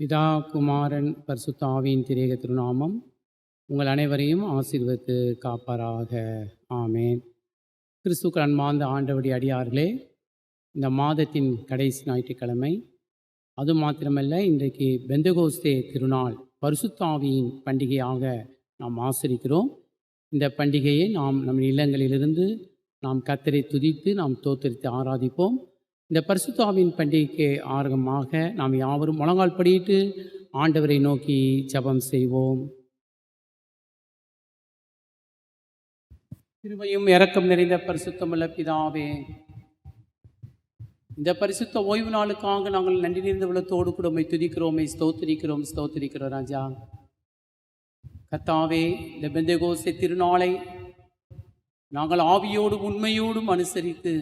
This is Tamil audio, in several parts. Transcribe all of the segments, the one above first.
பிதா, குமாரன், பரிசுத்த ஆவியின் திரியேக திருநாமம் உங்கள் அனைவரையும் ஆசீர்வதித்து காப்பாராக. ஆமேன். கிறிஸ்துவுக்கு அன்பார்ந்த ஆண்டவருடைய அடியார்களே, இந்த மாதத்தின் கடைசி ஞாயிற்றுக்கிழமை, அது மாத்திரமல்ல, இன்றைக்கு பெந்தகோஸ்தே திருநாள், பரிசுத்த ஆவியின் பண்டிகையாக நாம் ஆசரிக்கிறோம். இந்த பண்டிகையை நாம் நம் இல்லங்களிலிருந்து நாம் கர்த்தரை துதித்து நாம் தோத்தரித்து ஆராதிப்போம். இந்த பரிசுத்த ஆவியின் பண்டிகைக்கு ஆரம்பமாக நாம் யாவரும் முழங்கால் படியிட்டு ஆண்டவரை நோக்கி ஜெபம் செய்வோம். கிருபையும் இரக்கம் நிறைந்த பரிசுத்தமுள்ள பிதாவே, இந்த பரிசுத்த ஓய்வு நாளுக்காக நாங்கள் நன்றி நிறைந்த உள்ளத்தோடு கூட உம்மை துதிக்கிறோம், ஸ்தோத்திரிக்கிறோம் ராஜா. கர்த்தாவே, இந்த பெந்தகோஸ்தே திருநாளை நாங்கள் ஆவியோடும் உண்மையோடும் அனுசரித்து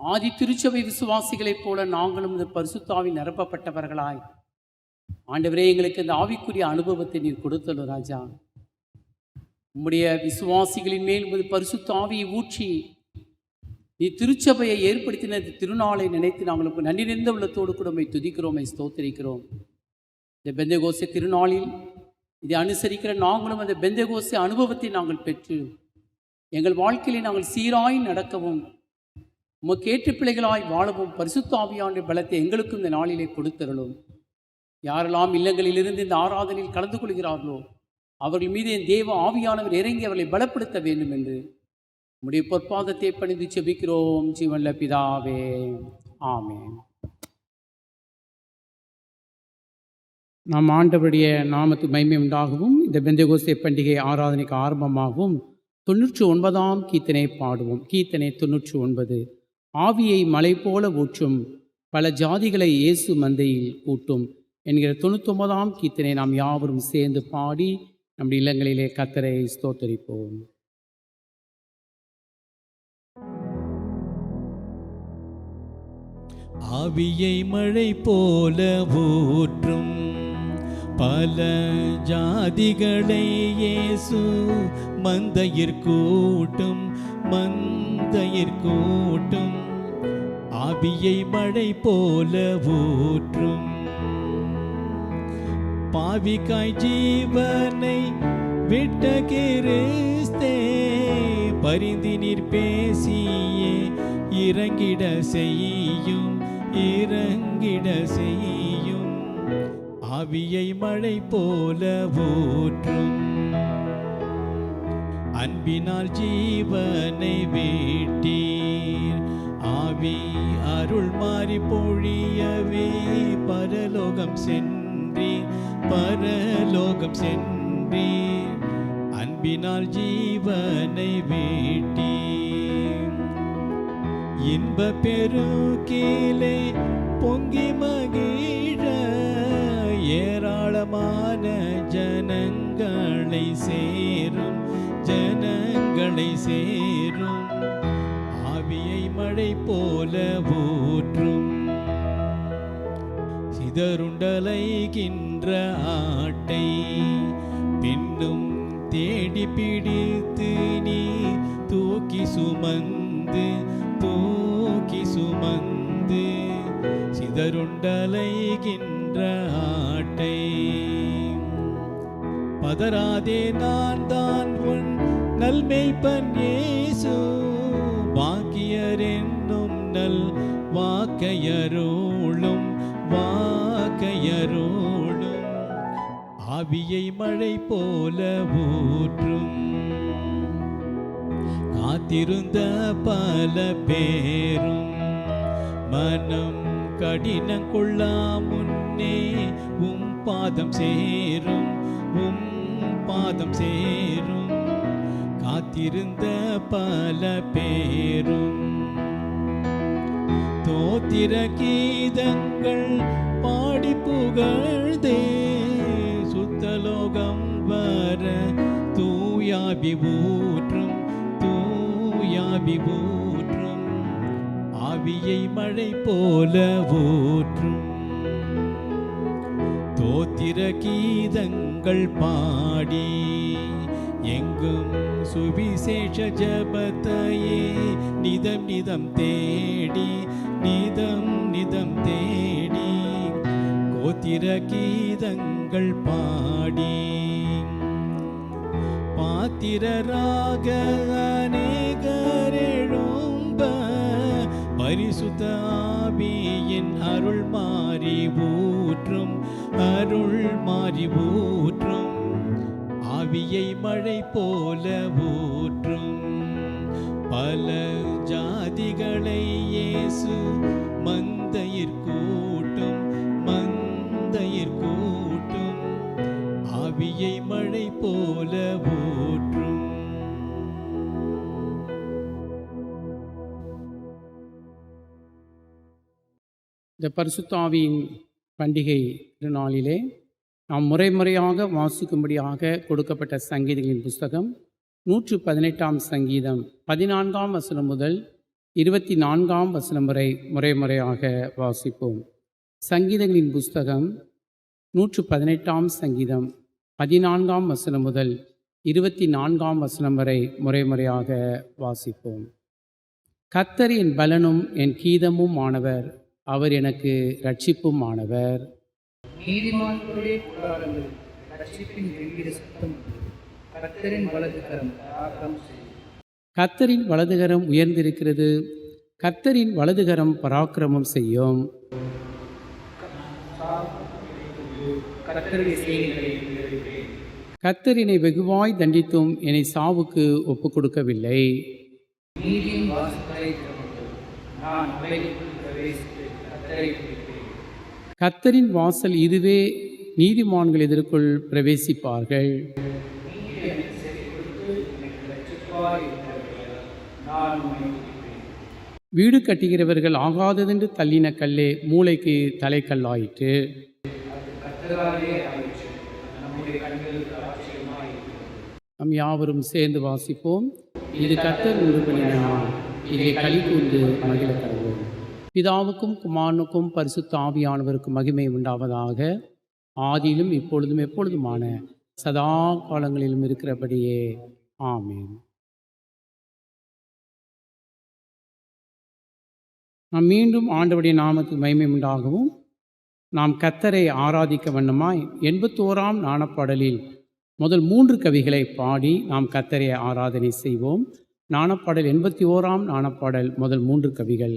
ஆதி திருச்சபை விசுவாசிகளைப் போல நாங்களும் இந்த பரிசுத்தாவின் நிரப்பப்பட்டவர்களாய் ஆண்டவரே, எங்களுக்கு இந்த ஆவிக்குரிய அனுபவத்தை நீர் கொடுத்தலும் ராஜா. உம்முடைய விசுவாசிகளின் மேல் உமது பரிசுத்த ஆவியை ஊற்றி நீ திருச்சபையை ஏற்படுத்தின திருநாளை நினைத்து நாங்களுக்கு நன்றி நிறைந்த உள்ளத்தோடு கூட உம்மை துதிக்கிறோம், ஸ்தோத்திரிக்கிறோம். இந்த பெந்தகோஸ்தே திருநாளில் இதை அனுசரிக்கிற நாங்களும் அந்த பெந்தகோஸ்தே அனுபவத்தை நாங்கள் பெற்று எங்கள் வாழ்க்கையிலே நாங்கள் சீராய் நடக்கவும் உமக்கு ஏற்ற பிள்ளைகளாய் வாழவும் பரிசுத்த ஆவியானுடைய பலத்தை எங்களுக்கும் இந்த நாளிலே கொடுத்தருளும். யாரெல்லாம் இல்லங்களிலிருந்து இந்த ஆராதனையில் கலந்து கொள்கிறார்களோ அவர்கள் மீது என் தேவ ஆவியானவர் இறங்கி அவர்களை பலப்படுத்த வேண்டும் என்று உம்முடைய பொற்பாதத்தை பணிந்து செபிக்கிறோம் ஜீவனுள்ள பிதாவே. ஆமென். நாம் ஆண்டவருடைய நாமத்து மகிமை உண்டாகவும் இந்த பெந்தகோஸ்தே பண்டிகை ஆராதனைக்கு ஆரம்பமாகவும் 99ஆம் கீர்த்தனை பாடுவோம். கீர்த்தனை 99. ஆவியை மலை போல ஊற்றும் பல ஜாதிகளை இயேசு மந்தையில் கூட்டும் என்கிற 99ஆம் கீர்த்தனை நாம் யாவரும் சேர்ந்து பாடி நம்முடைய இல்லங்களிலே கர்த்தரை ஸ்தோத்தரிப்போம். ஆவியை மழை போல ஊற்றும் பல ஜாதிகளை இயேசு மந்தையிற்கூட்டும் ஆவியை மழை போல ஊற்றும் பாவிக்காய் ஜீவனை விட்ட கிறிஸ்தே பரிந்து நீர் பேசியே இறங்கிட செய்யும் ஆவியை மழை போல ஊற்றும் அன்பினால் ஜீவனை வீட்டீர் ஆவி அருள் மாறி பொழியவே பரலோகம் சென்றீர் அன்பினால் ஜீவனை வீட்டீர் இன்ப பெருக்கிலே பொங்கி மகிழ ஏராளமான ஜனங்களை சேரும் ஆவியை மழை போல ஊற்றும் சிதறுண்டலைகின்ற ஆட்டை பின்னும் தேடி பிடித்து நீ தூக்கி சுமந்து சிதறுண்டலைகின்ற ஆட்டை பதறாதே, நான் தான் உன் நல்மேய்ப்பன் இயேசு, வாக்கியர் என்னும் நல் வாக்கையரோளும் ஆவியை மழை போல ஊற்றும் காத்திருந்த பல பேரும் மனம் கடினங்கொள்ளா முன்னே உம் பாதம் சேரும் காத்திருந்த பல பேரும் தோத்திர கீதங்கள் பாடி புகழ்ந்தே சுத்தலோகம் வர தூயாபி ஊற்றும் ஆவியை மழை போல ஊற்றும் தோத்திர கீதங்கள் பாடி எங்கும் சுவிசேஷ ஜபத்தையே நிதம் நிதம் தேடி ஸ்தோத்திர கீதங்கள் பாடி பாத்திரராக அநேகர் எழும்ப பரிசுத்த ஆவியின் அருள் மாறி ஊற்றும் ஆவியை மழை போல ஊற்றும் பல ஜாதிகளை இயேசு மந்தையிற்கூட்டும் ஆவியை மழை போல ஊற்றும். இந்த பரிசுத்த ஆவியின் பண்டிகை திருநாளிலே நாம் முறையாக வாசிக்கும்படியாக கொடுக்கப்பட்ட சங்கீதங்களின் புஸ்தகம் 118 சங்கீதம் 14 வசனம் முதல் 24 வசனம் வரை முறையாக வாசிப்போம். சங்கீதங்களின் புஸ்தகம் 118 சங்கீதம் 14 வசனம் முதல் 24 வசனம் வரை முறையாக வாசிப்போம். கர்த்தர் என் பலனும் என் கீதமும் ஆனவர், அவர் எனக்கு இரட்சிப்பும் ஆனவர். நீதிமான்களுடைய கூடாரங்கள் இரட்சிப்பின் கெம்பீர சத்தம். கர்த்தரின் வலதுகரம் பராக்கிரமம் செய்யும். கர்த்தரின் வலதுகரம் உயர்ந்திருக்கிறது, கர்த்தரின் வலதுகரம் பராக்கிரமம் செய்யும். கர்த்தருடைய செய்திகளை விவரிப்பேன். கர்த்தர் என்னை வெகுவாய் தண்டித்தும் என்னை சாவுக்கு ஒப்புக் கொடுக்கவில்லை. நீதியின் வாசல்களை திறவுங்கள். நான் அவைகளுக்குள் பிரவேசித்து கர்த்தரை துதிப்பேன். கர்த்தரின் வாசல் இதுவே, நீதிமான்கள் இதற்குள் பிரவேசிப்பார்கள். நீர் எனக்கு செவி கொடுத்து எனக்கு இரட்சிப்பாய் இருக்கிறபடியால் நான் உம்மை துதிப்பேன். வீடு கட்டுகிறவர்கள் ஆகாததென்று தள்ளின கல்லே மூளைக்கு தலைக்கல்லாயிற்று. அது கர்த்தராலே ஆயிற்று. நம்முடைய கண்களுக்கு ஆச்சரியமாய் இருக்கிறது. நம் யாவரும் சேர்ந்து வாசிப்போம். இது கர்த்தர் உண்டு பண்ணின நாள், இதை களி கூர்ந்து மகிழ கடவோம். பிதாவுக்கும் குமாரனுக்கும் பரிசுத்த ஆவியானவருக்கும் மகிமை உண்டாவதாக, ஆதியிலும் இப்பொழுதும் எப்பொழுதுமான சதா காலங்களிலும் இருக்கிறபடியே ஆமென். நாம் மீண்டும் ஆண்டவருடைய நாமத்துக்கு மகிமை உண்டாகவும் நாம் கர்த்தரை ஆராதிக்க வண்ணமாய் 81 ஞானப்பாடலில் முதல் 3 கவிகளை பாடி நாம் கர்த்தரை ஆராதனை செய்வோம். ஞானப்பாடல் 81 ஞானப்பாடல் முதல் 3 கவிகள்.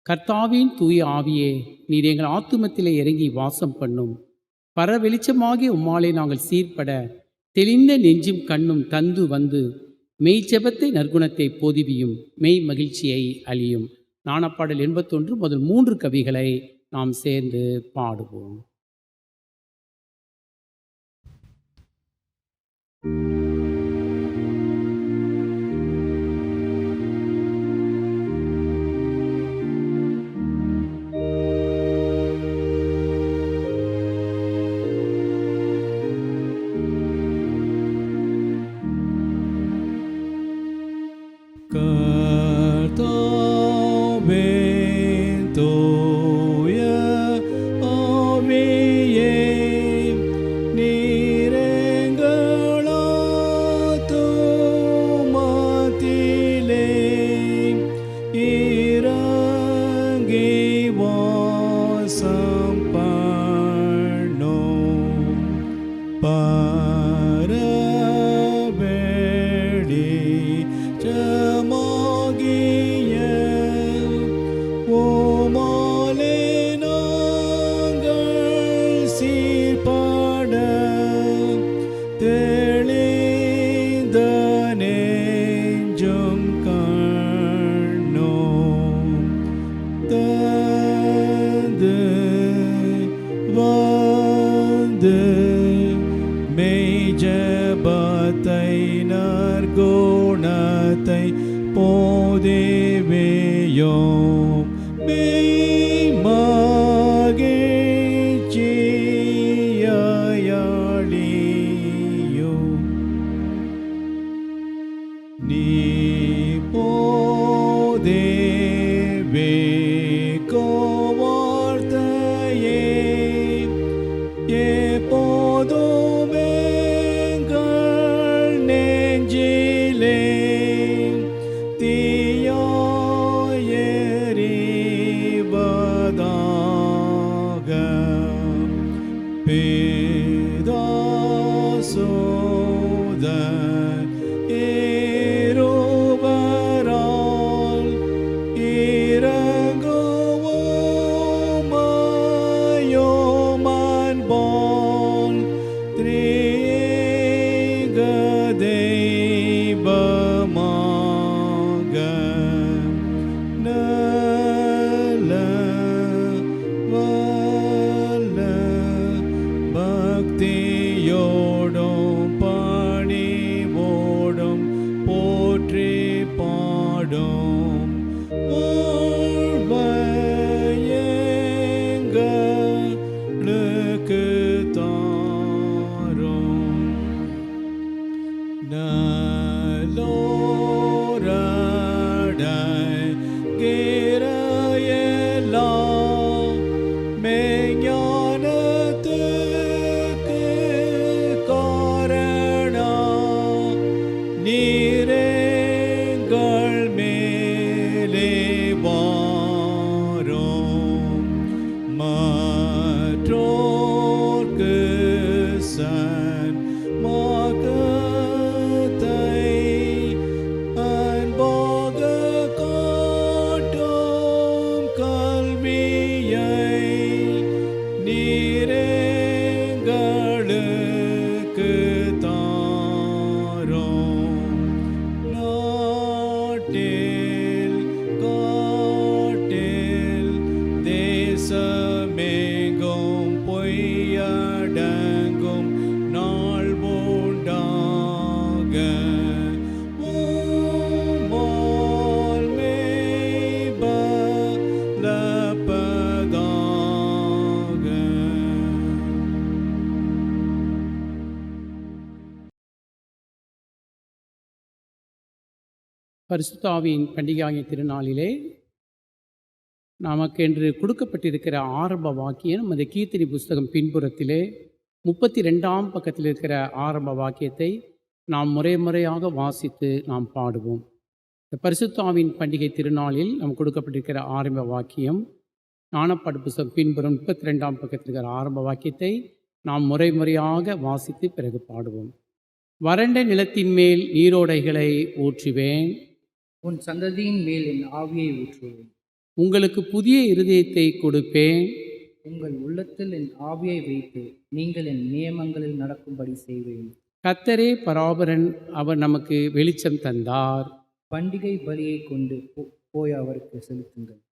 கர்த்தாவின் தூய ஆவியே, நீர் எங்கள் ஆத்துமத்திலே இறங்கி வாசம் பண்ணும். பர வெளிச்சமாகிய உம்மாலே நாங்கள் சீர்பட தெளிந்த நெஞ்சும் கண்ணும் தந்து வந்து மெய் ஜெபத்தை நற்குணத்தை போதிவியும் மெய் மகிழ்ச்சியை அழியும். ஞானப்பாடல் 81 முதல் 3 கவிகளை நாம் சேர்ந்து பாடுவோம். நற்குணத்தை போதிவேயோம் மெய் மகிழ்ச்சியாயாளியோம். நீ போதேவே கோவார்த்தையே எப்போதும் எங்கள் நெஞ்சிலே தீயாயெறிவ வாழ்வையெங்களுக்கு தாரும். நலோரடைகிற எல்லாம் மெய்ஞானத்துக்கு காரணம் நீரெங்கள் மேலே வாரும். மற்றோர்க்கு சன்மார்க்கத்தை அன்பாக காட்டும் கல்வியை நீரெங்களுக்கு தாரும். நாட்டில் காட்டில் தேசமெங்கும் பொய்யடங்கும் நாள் உண்டாக உம்மால் மெய்பலப்பதாக. பரிசுத்த ஆவியின் பண்டிகையாகிய திருநாளிலே நமக்கென்று கொடுக்கப்பட்டிருக்கிற ஆரம்ப வாக்கியம் நமது கீர்த்தனை புஸ்தகம் பின்புறத்திலே 32ஆம் பக்கத்தில் இருக்கிற ஆரம்ப வாக்கியத்தை நாம் முறையாக வாசித்து நாம் பாடுவோம். இந்த பரிசுத்த ஆவியின் பண்டிகை திருநாளில் நமக்கு கொடுக்கப்பட்டிருக்கிற ஆரம்ப வாக்கியம் ஞானப்பாடு புஸ்தகம் பின்புறம் 32ஆம் பக்கத்தில் இருக்கிற ஆரம்ப வாக்கியத்தை நாம் முறையாக வாசித்து பிறகு பாடுவோம். வறண்ட நிலத்தின் மேல் நீரோடைகளை ஊற்றுவேன், உன் சந்ததியின் மேல் என் ஆவியை ஊற்றுவேன். உங்களுக்கு புதிய இருதயத்தை கொடுப்பேன், உங்கள் உள்ளத்தில் என் ஆவியை வைத்து நீங்கள் என் நியமங்களில் நடக்கும்படி செய்வேன். கர்த்தரே பராபரன், அவர் நமக்கு வெளிச்சம் தந்தார். பண்டிகை பலியை கொண்டு போய் அவருக்கு செலுத்துங்கள்.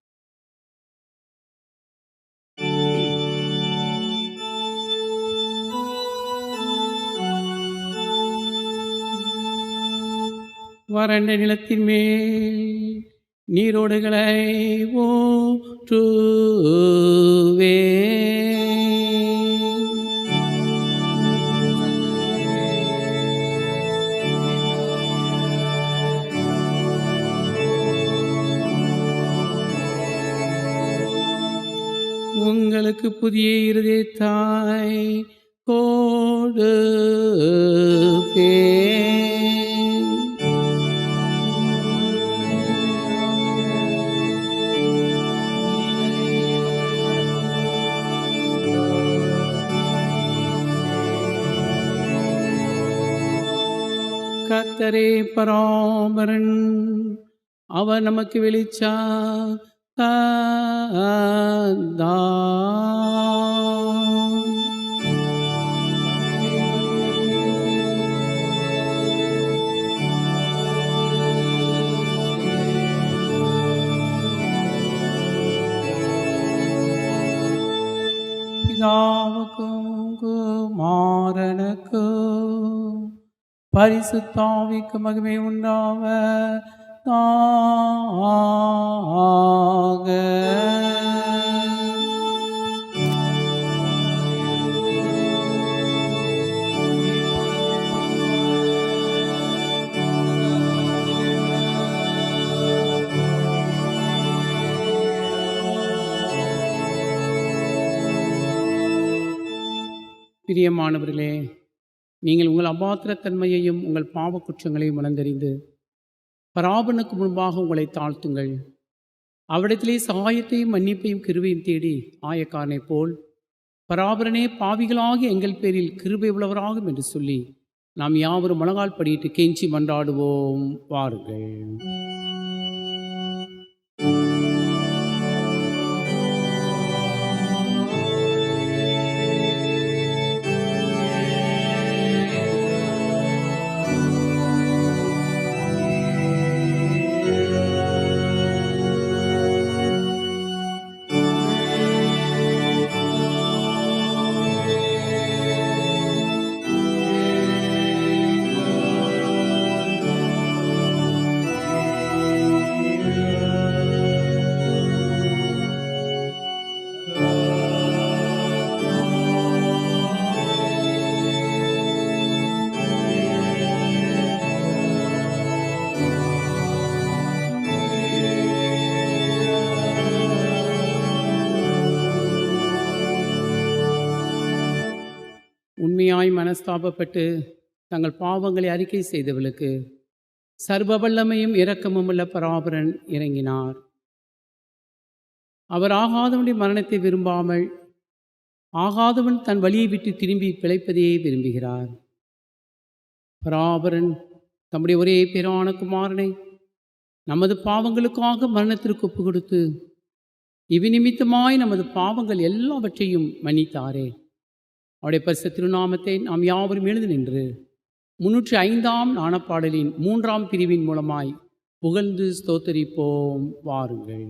வறண்ட நிலத்தின் மேல் நீரோடுகளை ஊற்றுவேன். உங்களுக்கு புதிய இருதயத்தாய் கொடுப்பேன். கர்த்தரே பராபரன், அவர் நமக்கு வெளிச்சம் தந்தார். பிதாவுக்கும் குமாரனுக்கும் பரிசுத்த ஆவிக்கு மகிமை உண்டாவதாக. பிரியமானவர்களே, நீங்கள் உங்கள் அபாத்திரத்தன்மையையும் உங்கள் பாவ குற்றங்களையும் உணர்ந்தறிந்து பராபரனுக்கு முன்பாக உங்களை தாழ்த்துங்கள். அவரிடத்திலே சகாயத்தையும் மன்னிப்பையும் கிருபையும் தேடி ஆயக்காரனைப் போல் பராபரனே பாவிகளாகிய எங்கள் பேரில் கிருபை உள்ளவராகும் என்று சொல்லி நாம் யாவரும் முழங்கால் படியிட்டு கெஞ்சி மன்றாடுவோம். வாருங்கள். உண்மையாய் மனஸ்தாபப்பட்டு தங்கள் பாவங்களை அறிக்கை செய்தவர்களுக்கு சர்வ வல்லமையும் இரக்கமும் உள்ள பராபரன் இறங்கினார். அவர் ஆகாதவனுடைய மரணத்தை விரும்பாமல் ஆகாதவன் தன் வழியை விட்டு திரும்பி பிழைப்பதையே விரும்புகிறார். பராபரன் தம்முடைய ஒரே பேரான குமாரனை நமது பாவங்களுக்காக மரணத்திற்கு ஒப்பு கொடுத்து இவ்நிமித்தமாய் நமது பாவங்கள் எல்லாவற்றையும் மன்னித்தாரே. அவருடைய பரிசுத்த திருநாமத்தை நாம் யாவரும் எழுந்து நின்று 305ஆம் நாணப்பாடலின் 3ஆம் பிரிவின் மூலமாய் புகழ்ந்து ஸ்தோத்தரிப்போம். வாருங்கள்.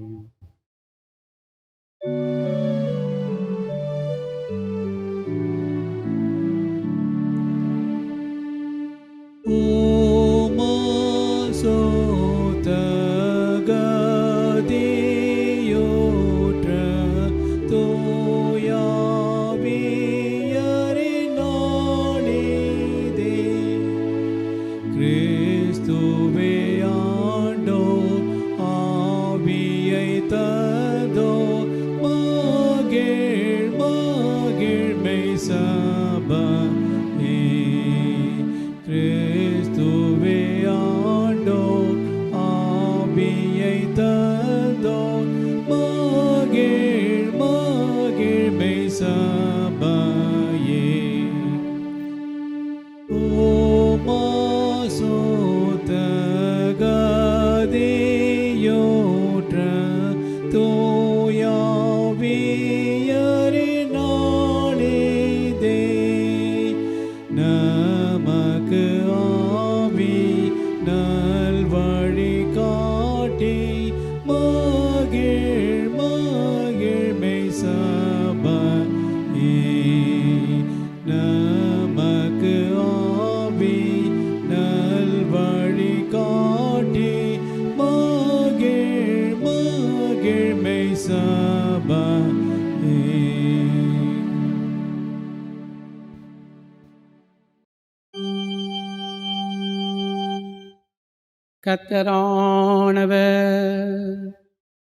கர்த்தரானவர்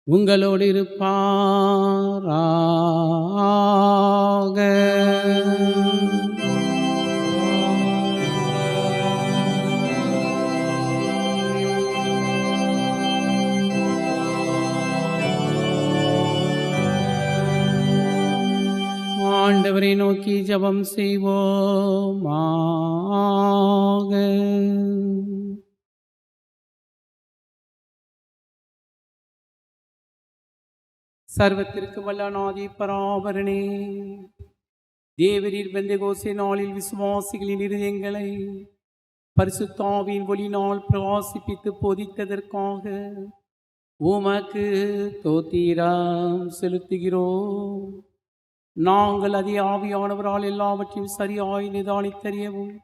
உங்களோடு இருப்பாராக. ஆண்டவரை நோக்கி ஜெபம் செய்வோமாக. சர்வத்திற்கு வல்லநாதி பராபரனே, தேவரீர் பெந்தெகோஸ்தே நாளில் விசுவாசிகளின் இருதயங்களை பரிசுத்த ஆவியின் ஒளியினால் பிரகாசிப்பித்து போதித்ததற்காக உமக்கு ஸ்தோத்திரம் செலுத்துகிறோம். நாங்கள் அதே ஆவியானவரால் எல்லாவற்றையும் சரியாய் நிதானித்தறியவும்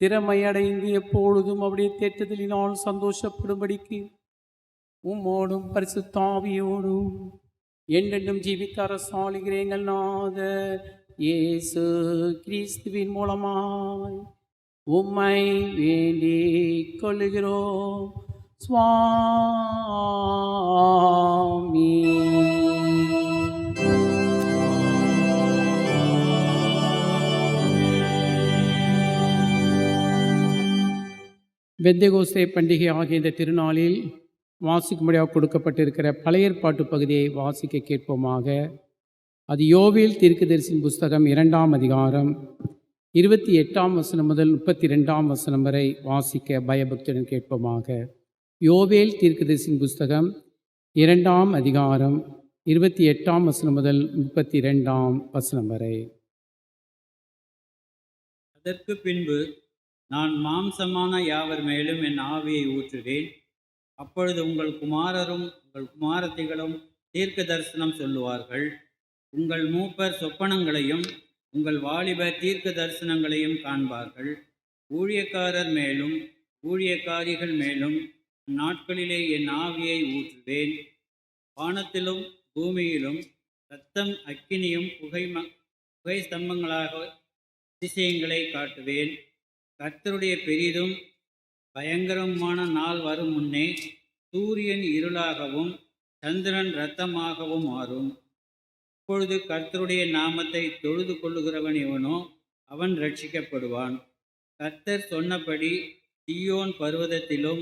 திறமையடைந்து எப்பொழுதும் அவருடைய தேற்றுதலினால் சந்தோஷப்படும்படிக்கு உம்மோடும் பரிசுத்த ஆவியோடும் என்றென்றும் ஜீவித்த அரசாளுகிற எங்கள் நாதர் இயேசு கிறிஸ்துவின் மூலமாய் உம்மை வேண்டிக் கொள்ளுகிறோம். சுவாமி. பெந்தெகோஸ்தே பண்டிகை ஆகிய இந்த திருநாளில் வாசிக்கும்படியாக கொடுக்கப்பட்டிருக்கிற பழைய ஏற்பாட்டு பகுதியை வாசிக்க கேட்போமாக. அது யோவேல் தீர்க்கதரிசியின் புஸ்தகம் 2ஆம் அதிகாரம் 28ஆம் வசனம் முதல் 32ஆம் வசனம் வரை வாசிக்க பயபக்தியுடன் கேட்போமாக. யோவேல் தீர்க்கதரிசியின் புஸ்தகம் 2ஆம் அதிகாரம் 28ஆம் வசனம் முதல் 32ஆம் வசனம் வரை. அதற்கு பின்பு நான் மாம்சமான யாவர் மேலும் என் ஆவியை ஊற்றுவேன். அப்பொழுது உங்கள் குமாரரும் உங்கள் குமாரத்திகளும் தீர்க்க தரிசனம் சொல்லுவார்கள். உங்கள் மூப்பர் சொப்பனங்களையும் உங்கள் வாலிபர் தீர்க்க தரிசனங்களையும் காண்பார்கள். ஊழியக்காரர் மேலும் ஊழியக்காரிகள் மேலும் நாட்களிலே என் ஆவியை ஊற்றுவேன். வானத்திலும் பூமியிலும் இரத்தம் அக்கினியும் புகை ஸ்தம்பங்களாக அதிசயங்களை காட்டுவேன். கர்த்தருடைய பெரிதும் பயங்கரமான நாள் வரும் முன்னே சூரியன் இருளாகவும் சந்திரன் இரத்தமாகவும் மாறும். அப்பொழுது கர்த்தருடைய நாமத்தை தொழுது கொள்ளுகிறவன் எவனோ அவன் ரட்சிக்கப்படுவான். கர்த்தர் சொன்னபடி சீயோன் பர்வதத்திலும்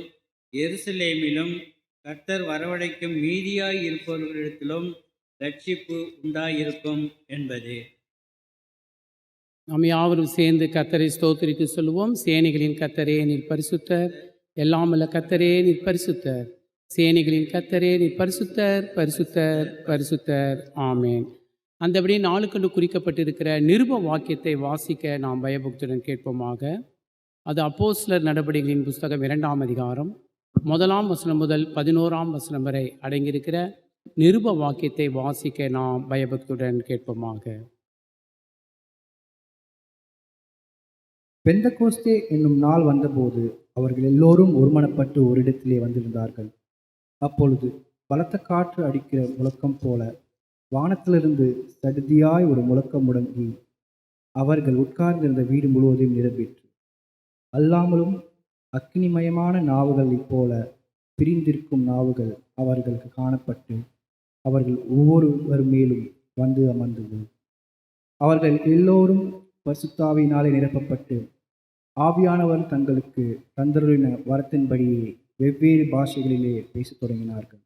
எருசலேமிலும் கர்த்தர் வரவழைக்கும் மீதியாய் இருப்பவர்களிடத்திலும் ரட்சிப்பு உண்டாயிருக்கும் என்பதே. நாம் யாவரும் சேர்ந்து கர்த்தரை ஸ்தோத்திரித்து சொல்லுவோம். சேனைகளின் கர்த்தரே நீர் பரிசுத்தர், எல்லாமல்ல கர்த்தரே நீர் பரிசுத்தர், சேனைகளின் கர்த்தரே நீர் பரிசுத்தர், பரிசுத்தர், பரிசுத்தர். ஆமேன். அந்தபடி நாளுக்கென்று குறிக்கப்பட்டிருக்கிற நிருப வாக்கியத்தை வாசிக்க நாம் பயபக்தியுடன் கேட்போமாக. அது அப்போஸ்தலர் நடபடிகளின் புஸ்தகம் 2ஆம் அதிகாரம் 1ஆம் வசனம் முதல் 11ஆம் வசனம் வரை அடங்கியிருக்கிற நிருப வாக்கியத்தை வாசிக்க நாம் பயபக்தியுடன் கேட்போமாக. பெந்தகோஸ்தே என்னும் நாள் வந்தபோது அவர்கள் எல்லோரும் ஒருமனப்பட்டு ஓரிடத்திலே வந்திருந்தார்கள். அப்பொழுது பலத்த காற்று அடிக்கிற முழக்கம் போல வானத்திலிருந்து சடுதியாய் ஒரு முழக்கம் முழங்கி அவர்கள் உட்கார்ந்திருந்த வீடு முழுவதையும் நிரம்பிற்று. அல்லாமலும் அக்னிமயமான நாவுகளைப் போல பிரிந்திருக்கும் நாவுகள் அவர்களுக்கு காணப்பட்டு அவர்கள் ஒவ்வொருவர் மேலும் வந்து அமர்ந்தது. அவர்கள் எல்லோரும் பரிசுத்தாவியினாலே நிரப்பப்பட்டு ஆவியானவர் தங்களுக்கு தந்தருளின வரத்தின்படியே வெவ்வேறு பாஷைகளிலே பேசத் தொடங்கினார்கள்.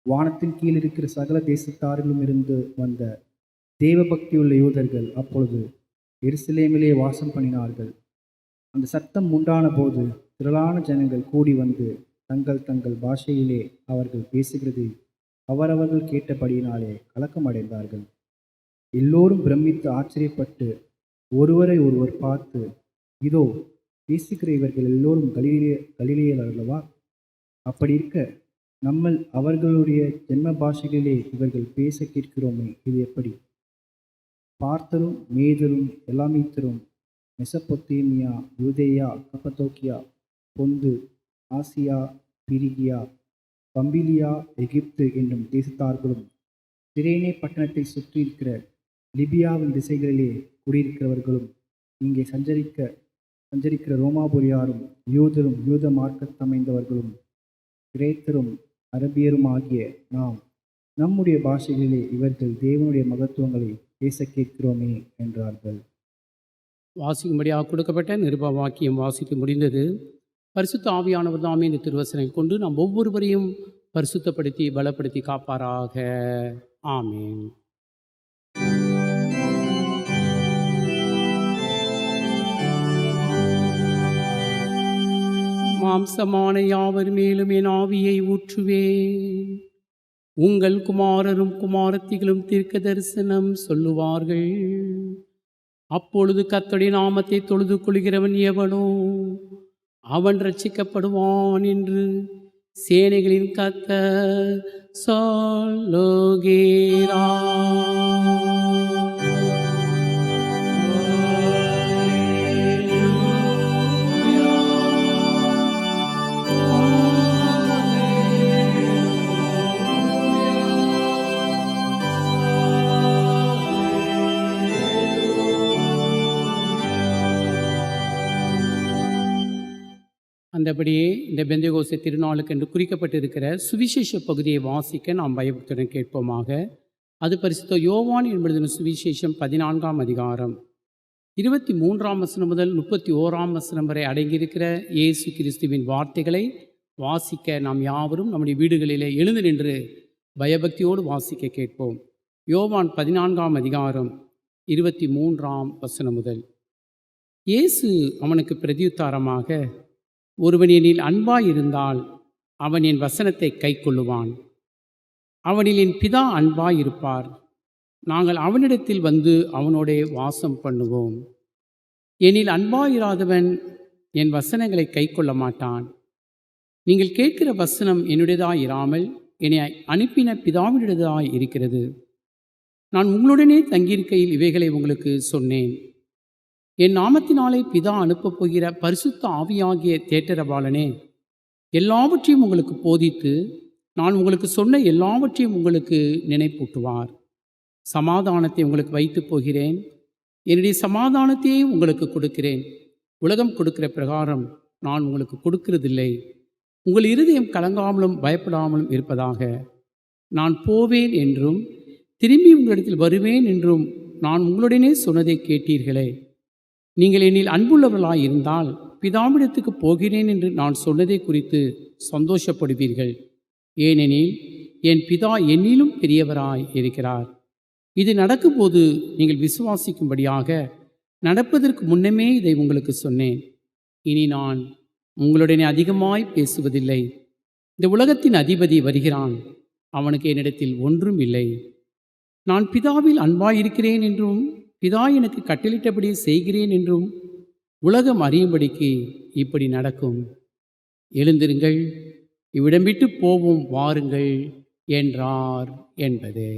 வானத்தின் கீழ் இருக்கிற சகல தேசத்தாரிலும் இருந்து வந்த தேவபக்தியுள்ள யூதர்கள் அப்பொழுது எருசலேமிலே வாசம் பண்ணினார்கள். அந்த சத்தம் உண்டான போது திரளான ஜனங்கள் கூடி வந்து தங்கள் தங்கள் பாஷையிலே அவர்கள் பேசுகிறது அவரவர்கள் கேட்டபடியினாலே கலக்கமடைந்தார்கள். எல்லோரும் பிரமித்து ஆச்சரியப்பட்டு ஒருவரை ஒருவர் பார்த்து, இதோ பேசுகிற இவர்கள் எல்லோரும் கலிலேயர் அல்லவா? அப்படி இருக்க நம்மள் அவர்களுடைய ஜென்ம பாஷைகளிலே இவர்கள் பேச கேட்கிறோமே, இது எப்படி? பார்த்தரும் மேதரும் எலாமீத்தரும் மெசப்பொத்தேமியா யூதேயா கப்பத்தோக்கியா பொந்து ஆசியா பிரிகியா பம்பிலியா எகிப்து என்னும் தேசத்தார்களும் சிரேனே பட்டணத்தை சுற்றி இருக்கிற லிபியாவின் திசைகளிலே குடியிருக்கிறவர்களும் இங்கே சஞ்சரிக்கிற ரோமாபுரியாரும் யூதரும் யூத மார்க்கத்தமைந்தவர்களும் கிரேத்தரும் அரபியரும் ஆகிய நாம் நம்முடைய பாஷைகளிலே இவர்கள் தேவனுடைய மகத்துவங்களை பேச கேட்கிறோமே என்றார்கள். வாசிக்கும்படியாக கொடுக்கப்பட்ட நிருப வாக்கியம் வாசித்து முடிந்தது. பரிசுத்த ஆவியானவர் தாமே இந்த திருவசனை கொண்டு நாம் ஒவ்வொருவரையும் பரிசுத்தப்படுத்தி பலப்படுத்தி காப்பாராக. ஆமேன். மாம்சமான யாவர் மேலும் என் ஆவியை ஊற்றுவேன். உங்கள் குமாரரும் குமாரத்திகளும் தீர்க்க தரிசனம் சொல்லுவார்கள். அப்பொழுது கர்த்தருடைய நாமத்தை தொழுது கொள்கிறவன் எவனோ அவன் ரட்சிக்கப்படுவான் என்று சேனைகளின் கர்த்தர் சொல்லுகிறார். அந்தபடியே இந்த பெந்தகோஸ்தே திருநாளுக்கு என்று குறிக்கப்பட்டிருக்கிற சுவிசேஷ பகுதியை வாசிக்க நாம் பயபக்தியுடன் கேட்போமாக. அது பரிசுத்த யோவான் என்பது சுவிசேஷம் 14ஆம் அதிகாரம் 23ஆம் வசனம் முதல் 31ஆம் வசனம் வரை அடங்கியிருக்கிற இயேசு கிறிஸ்துவின் வார்த்தைகளை வாசிக்க நாம் யாவரும் நம்முடைய வீடுகளிலே எழுந்து நின்று பயபக்தியோடு வாசிக்க கேட்போம். யோவான் 14ஆம் அதிகாரம் 23ஆம் வசனம் முதல். இயேசு அவனுக்கு பிரதியுத்தாரமாக, ஒருவன் என்னில் அன்பாயிருந்தால் அவன் என் வசனத்தை கைக்கொள்ளுவான். அவனில் என் பிதா அன்பாயிருப்பார். நாங்கள் அவனிடத்தில் வந்து அவனோடே வாசம் பண்ணுவோம். என்னில் அன்பாயிராதவன் என் வசனங்களை கைக்கொள்ள மாட்டான். நீங்கள் கேட்கிற வசனம் என்னுடையதாயிராமல் என்னை அனுப்பின பிதாவினுடையதாய் இருக்கிறது. நான் உங்களுடனே தங்கியிருக்கையில் இவைகளை உங்களுக்கு சொன்னேன். என் நாமத்தினாலே பிதா அனுப்பப் போகிற பரிசுத்த ஆவியாகிய தேற்றரவாளனே எல்லாவற்றையும் உங்களுக்கு போதித்து நான் உங்களுக்கு சொன்ன எல்லாவற்றையும் உங்களுக்கு நினைப்பூட்டுவார். சமாதானத்தை உங்களுக்கு வைத்து போகிறேன், என்னுடைய சமாதானத்தையே உங்களுக்கு கொடுக்கிறேன். உலகம் கொடுக்கிற பிரகாரம் நான் உங்களுக்கு கொடுக்கிறதில்லை. உங்கள் இருதயம் கலங்காமலும் பயப்படாமலும் இருப்பதாக. நான் போவேன் என்றும் திரும்பி உங்களிடத்தில் வருவேன் என்றும் நான் உங்களுடனே சொன்னதை கேட்டீர்களே. நீங்கள் என்னில் அன்புள்ளவர்களாய் இருந்தால் பிதாவிடத்துக்கு போகிறேன் என்று நான் சொன்னதை குறித்து சந்தோஷப்படுவீர்கள். ஏனெனில் என் பிதா என்னிலும் பெரியவராய் இருக்கிறார். இது நடக்கும்போது நீங்கள் விசுவாசிக்கும்படியாக நடப்பதற்கு முன்னமே இதை உங்களுக்கு சொன்னேன். இனி நான் உங்களுடனே அதிகமாய் பேசுவதில்லை. இந்த உலகத்தின் அதிபதி வருகிறான், அவனுக்கு என்னிடத்தில் ஒன்றும் இல்லை. நான் பிதாவில் அன்பாயிருக்கிறேன் என்றும் பிதா எனக்கு கட்டளிட்டபடி செய்கிறேன் என்றும் உலகம் அறியும்படிக்கு இப்படி நடக்கும். எழுந்திருங்கள், இவ்விடம் விட்டு போவோம் வாருங்கள் என்றார் என்பது.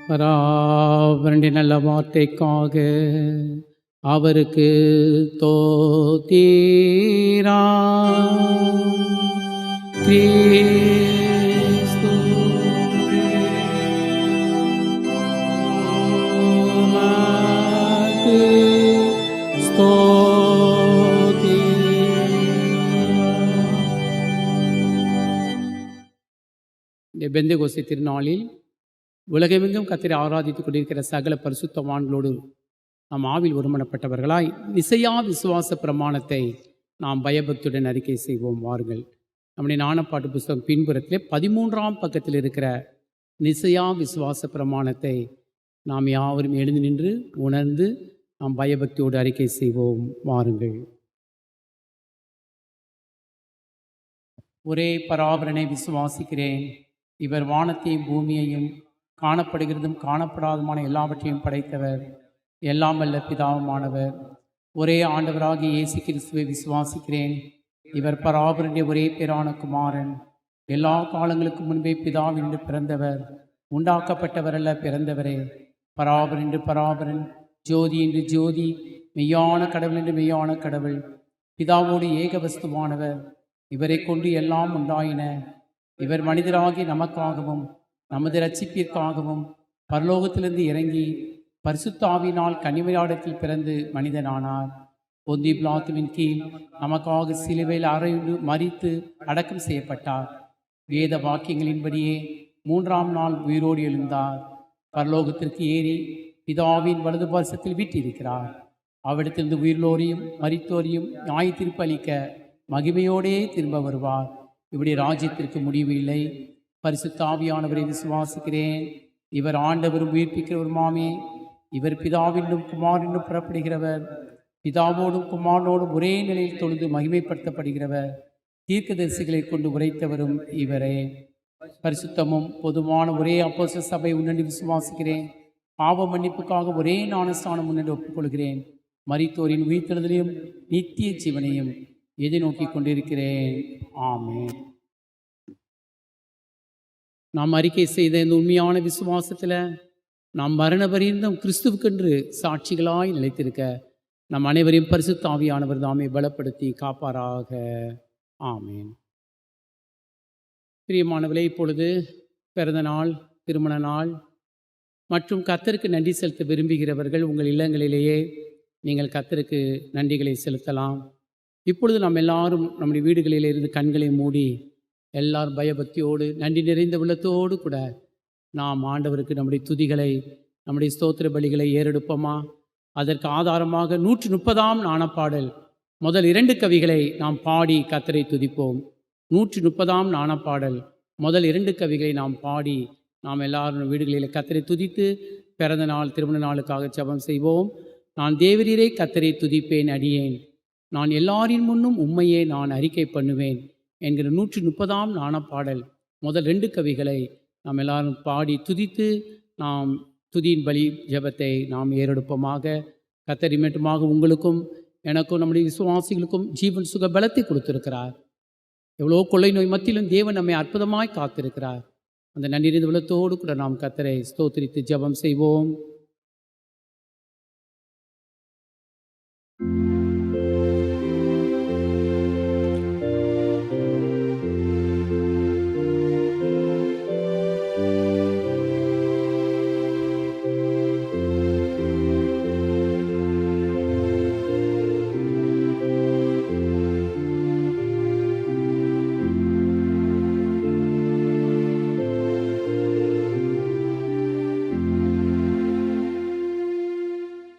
பராபரனுடைய நல்ல வார்த்தைக்காக அவருக்கு தோத்தீரா. இந்த பெந்தெகோஸ்தே திருநாளில் உலகமெங்கும் கர்த்தரை ஆராதித்துக் கொண்டிருக்கிற சகல பரிசுத்தவான்களோடு நாம் ஆவில் ஒருமனப்பட்டவர்களாய் நிசையா விசுவாச பிரமாணத்தை நாம் பயபக்தியுடன் அறிக்கை செய்வோம் வாருங்கள். நம்முடைய ஞானப்பாட்டு புஸ்தகம் பின்புறத்திலே 13ஆம் பக்கத்தில் இருக்கிற நிசையா விசுவாச பிரமாணத்தை நாம் யாவரும் எழுந்து நின்று உணர்ந்து நாம் பயபக்தியோடு அறிக்கை செய்வோம் வாருங்கள். ஒரே பராபரனை விசுவாசிக்கிறேன். இவர் வானத்தையும் பூமியையும் காணப்படுகிறதும் காணப்படாதமான எல்லாவற்றையும் படைத்தவர், எல்லாம் வல்ல பிதாவுமானவர். ஒரே ஆண்டவராகிய இயேசு கிறிஸ்துவை விசுவாசிக்கிறேன். இவர் பராபரனுடைய ஒரே பேரான குமாரன். எல்லா காலங்களுக்கு முன்பே பிதாவினின்று பிறந்தவர், உண்டாக்கப்பட்டவர் அல்ல, பிறந்தவரே. பராபரன் என்று பராபரன், ஜோதி என்று ஜோதி, மெய்யான கடவுள் என்று மெய்யான கடவுள், பிதாவோடு ஏக வஸ்துவானவர். இவரை கொண்டு எல்லாம் உண்டாயின. இவர் மனிதராகி நமக்காகவும் நமது இரட்சிப்பிற்காகவும் பரலோகத்திலிருந்து இறங்கி பரிசுத்த ஆவியினால் கன்னிமரியாளிடத்தில் பிறந்து மனிதனானார். பொந்தி பிலாத்துவின் கீழ் நமக்காக சிலுவையில் அறையுண்டு மரித்து அடக்கம் செய்யப்பட்டார். வேத வாக்கியங்களின்படியே 3ஆம் நாள் உயிரோடு எழுந்தார். பரலோகத்திற்கு ஏறி பிதாவின் வலது பார்சத்தில் வீற்றிருக்கிறார். அவ்விடத்திலிருந்து உயிர்லோரையும் மரித்தோரையும் நியாய தீர்ப்பு அளிக்க மகிமையோடே திரும்ப வருவார். இப்படி ராஜ்யத்திற்கு முடிவு இல்லை. பரிசுத்த ஆவியானவரை விசுவாசிக்கிறேன். இவர் ஆண்டவரும் உயிர்ப்பிக்கிறவருமாமே. இவர் பிதாவினும் குமாரனும் புறப்படுகிறவர், பிதாவோடும் குமாரனோடும் ஒரே நிலையில் தொழுது மகிமைப்படுத்தப்படுகிறவர். தீர்க்கதரிசிகளை கொண்டு உரைத்தவரும் இவரே. பரிசுத்தமும் பொதுவான ஒரே அப்போஸ்தல சபை உன்னடி விசுவாசிக்கிறேன். பாவ மன்னிப்புக்காக ஒரே ஞானஸ்தானம் முன்னென்று ஒப்புக்கொள்கிறேன். மரித்தோரின் உயிர்த்தெழுதலையும் நித்திய ஜீவனையும் எதிர்நோக்கி கொண்டிருக்கிறேன். ஆமென். நாம் அறிக்கை செய்த இந்த உண்மையான விசுவாசத்தில் நாம் மரண பரியந்தம் கிறிஸ்துவுக்கென்று சாட்சிகளாய் நிலைத்திருக்க நம் அனைவரையும் பரிசுத்த ஆவியானவர் தாமே பலப்படுத்தி காப்பாராக. ஆமென். பிரியமானவர்களே, இப்பொழுது பிறந்த நாள், திருமண நாள் மற்றும் கர்த்தருக்கு நன்றி செலுத்த விரும்புகிறவர்கள் உங்கள் இல்லங்களிலேயே நீங்கள் கர்த்தருக்கு நன்றிகளை செலுத்தலாம். இப்பொழுது நாம் எல்லாரும் நம்முடைய வீடுகளிலிருந்து கண்களை மூடி எல்லாரும் பயபக்தியோடு நன்றி நிறைந்த உள்ளத்தோடு கூட நாம் ஆண்டவருக்கு நம்முடைய துதிகளை, நம்முடைய ஸ்தோத்திர பலிகளை ஏறெடுப்போமா? அதற்கு ஆதாரமாக 130ஆம் ஞானப்பாடல் முதல் 2 கவிகளை நாம் பாடி கர்த்தரை துதிப்போம். 130ஆம் ஞானப்பாடல் முதல் 2 கவிகளை நாம் பாடி நாம் எல்லாரும் வீடுகளில் கர்த்தரை துதித்து பிறந்த நாள், திருமண நாளுக்காக ஜெபம் செய்வோம். நான் தேவரீரை கர்த்தரை துதிப்பேன் அடியேன், நான் எல்லாரின் முன்னும் உம்மையே நான் அறிக்கை பண்ணுவேன் என்கிற 130ஆம் ஞானப்பாடல் முதல் 2 கவிகளை நாம் எல்லாரும் பாடி துதித்து நாம் துதியின் பலி ஜெபத்தை நாம் ஏறெடுப்போமாக. கர்த்தர் இம்மட்டுமாக உங்களுக்கும் எனக்கும் நம்முடைய விசுவாசிகளுக்கும் ஜீவன் சுக பலத்தை கொடுத்திருக்கிறார். எவ்வளோ கொள்ளை நோய் மத்தியிலும் தேவன் நம்மை அற்புதமாய் காத்திருக்கிறார். அந்த நன்றி உள்ளத்தோடு கூட நாம் கர்த்தரை ஸ்தோத்திரித்து ஜெபம் செய்வோம்.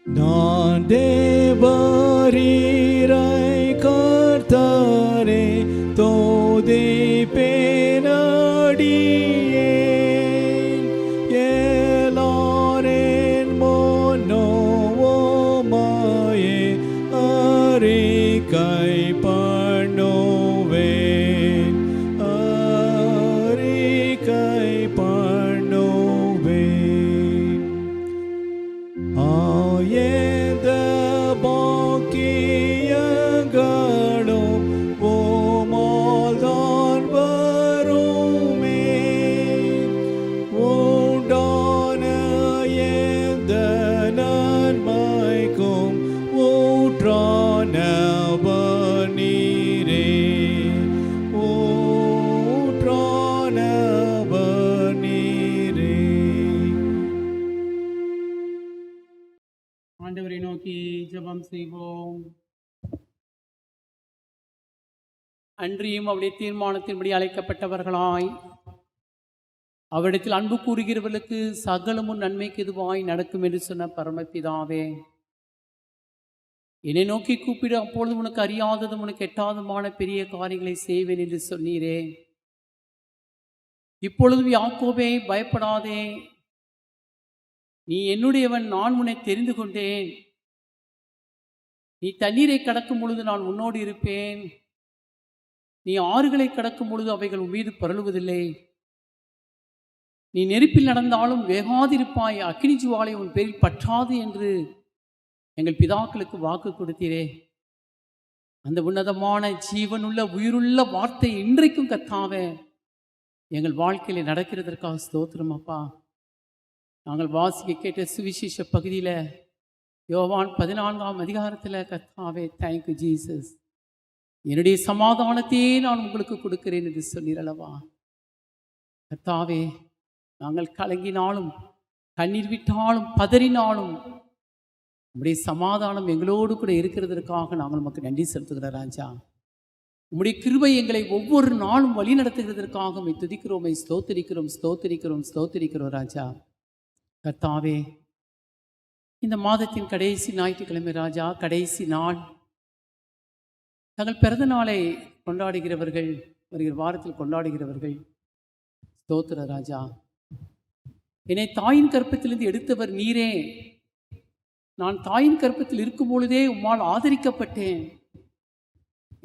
நான் தேவரீரை கர்த்தரே தோதிப்பேனடியேன் எல்லாரின் முன்னோமாயே அறிக்கை பண்ணுவேன் அறிக்கை பண்ணுவேன் ஆயந்த பாக்கியங்களும் ஓமால்தான் வருமே உண்டான எந்த நன்மைக்கும் ஊற்றானவர் நீரே ஊற்றானவர் நீரே. ஆண்டவரை நோக்கி ஜெபம் செய்வோம். அன்றியும் அவருடைய தீர்மானத்தின்படி அழைக்கப்பட்டவர்களாய் அவரிடத்தில் அன்பு கூறுகிறவர்களுக்கு சகலமும் நன்மைக்கு எதுவாய் நடக்கும் என்று சொன்ன பரமபிதாவே, என்னை நோக்கி கூப்பிடு, அப்பொழுது உனக்கு அறியாததும் உனக்கு எட்டாததுமான பெரிய காரியங்களை செய்வேன் என்று சொன்னீரே. இப்பொழுதும் யாக்கோபே பயப்படாதே, நீ என்னுடையவன், நான் உன்னை தெரிந்து கொண்டேன். நீ தண்ணீரை கடக்கும் பொழுது நான் உன்னோடு இருப்பேன், நீ ஆறுகளை கடக்கும் பொழுது அவைகள் உன் மீது பரளுவதில்லை. நீ நெருப்பில் நடந்தாலும் வேகாதிருப்பாய், அக்கினி ஜுவாலை உன் பேரில் பற்றாது என்று எங்கள் பிதாக்களுக்கு வாக்கு கொடுத்தீரே. அந்த உன்னதமான ஜீவனுள்ள உயிருள்ள வார்த்தை இன்றைக்கும் கர்த்தாவே எங்கள் வாழ்க்கையில் நடக்கிறதற்காக ஸ்தோத்திரம் அப்பா. நாங்கள் வாசிக்க கேட்ட சுவிசேஷ பகுதியில் யோவான் 14ஆம் அதிகாரத்தில் கர்த்தாவே, தேங்க்யூ ஜீசஸ், என்னுடைய சமாதானத்தையே நான் உங்களுக்கு கொடுக்கிறேன் என்று சொன்னீரல்லவா. கர்த்தாவே, நாங்கள் கலங்கினாலும் கண்ணீர் விட்டாலும் பதறினாலும் உம்முடைய சமாதானம் எங்களோடு கூட இருக்கிறதற்காக நாங்கள் நமக்கு நன்றி செலுத்துகிற ராஜா. உம்முடைய கிருபை எங்களை ஒவ்வொரு நாளும் வழி நடத்துகிறதற்காக உம்மை துதிக்கிறோம், உம்மை ஸ்தோத்திரிக்கிறோம் ஸ்தோத்திரிக்கிறோம் ஸ்தோத்திரிக்கிறோம் ராஜா. கர்த்தாவே, இந்த மாதத்தின் கடைசி ஞாயிற்றுக்கிழமை ராஜா, கடைசி நாள், தங்கள் பிறந்த நாளை கொண்டாடுகிறவர்கள், வருகிற வாரத்தில் கொண்டாடுகிறவர்கள், ஸ்தோத்திர ராஜா. என்னை தாயின் கற்பத்திலிருந்து எடுத்தவர் நீரே, நான் தாயின் கற்பத்தில் இருக்கும் பொழுதே உம்மால் ஆதரிக்கப்பட்டேன்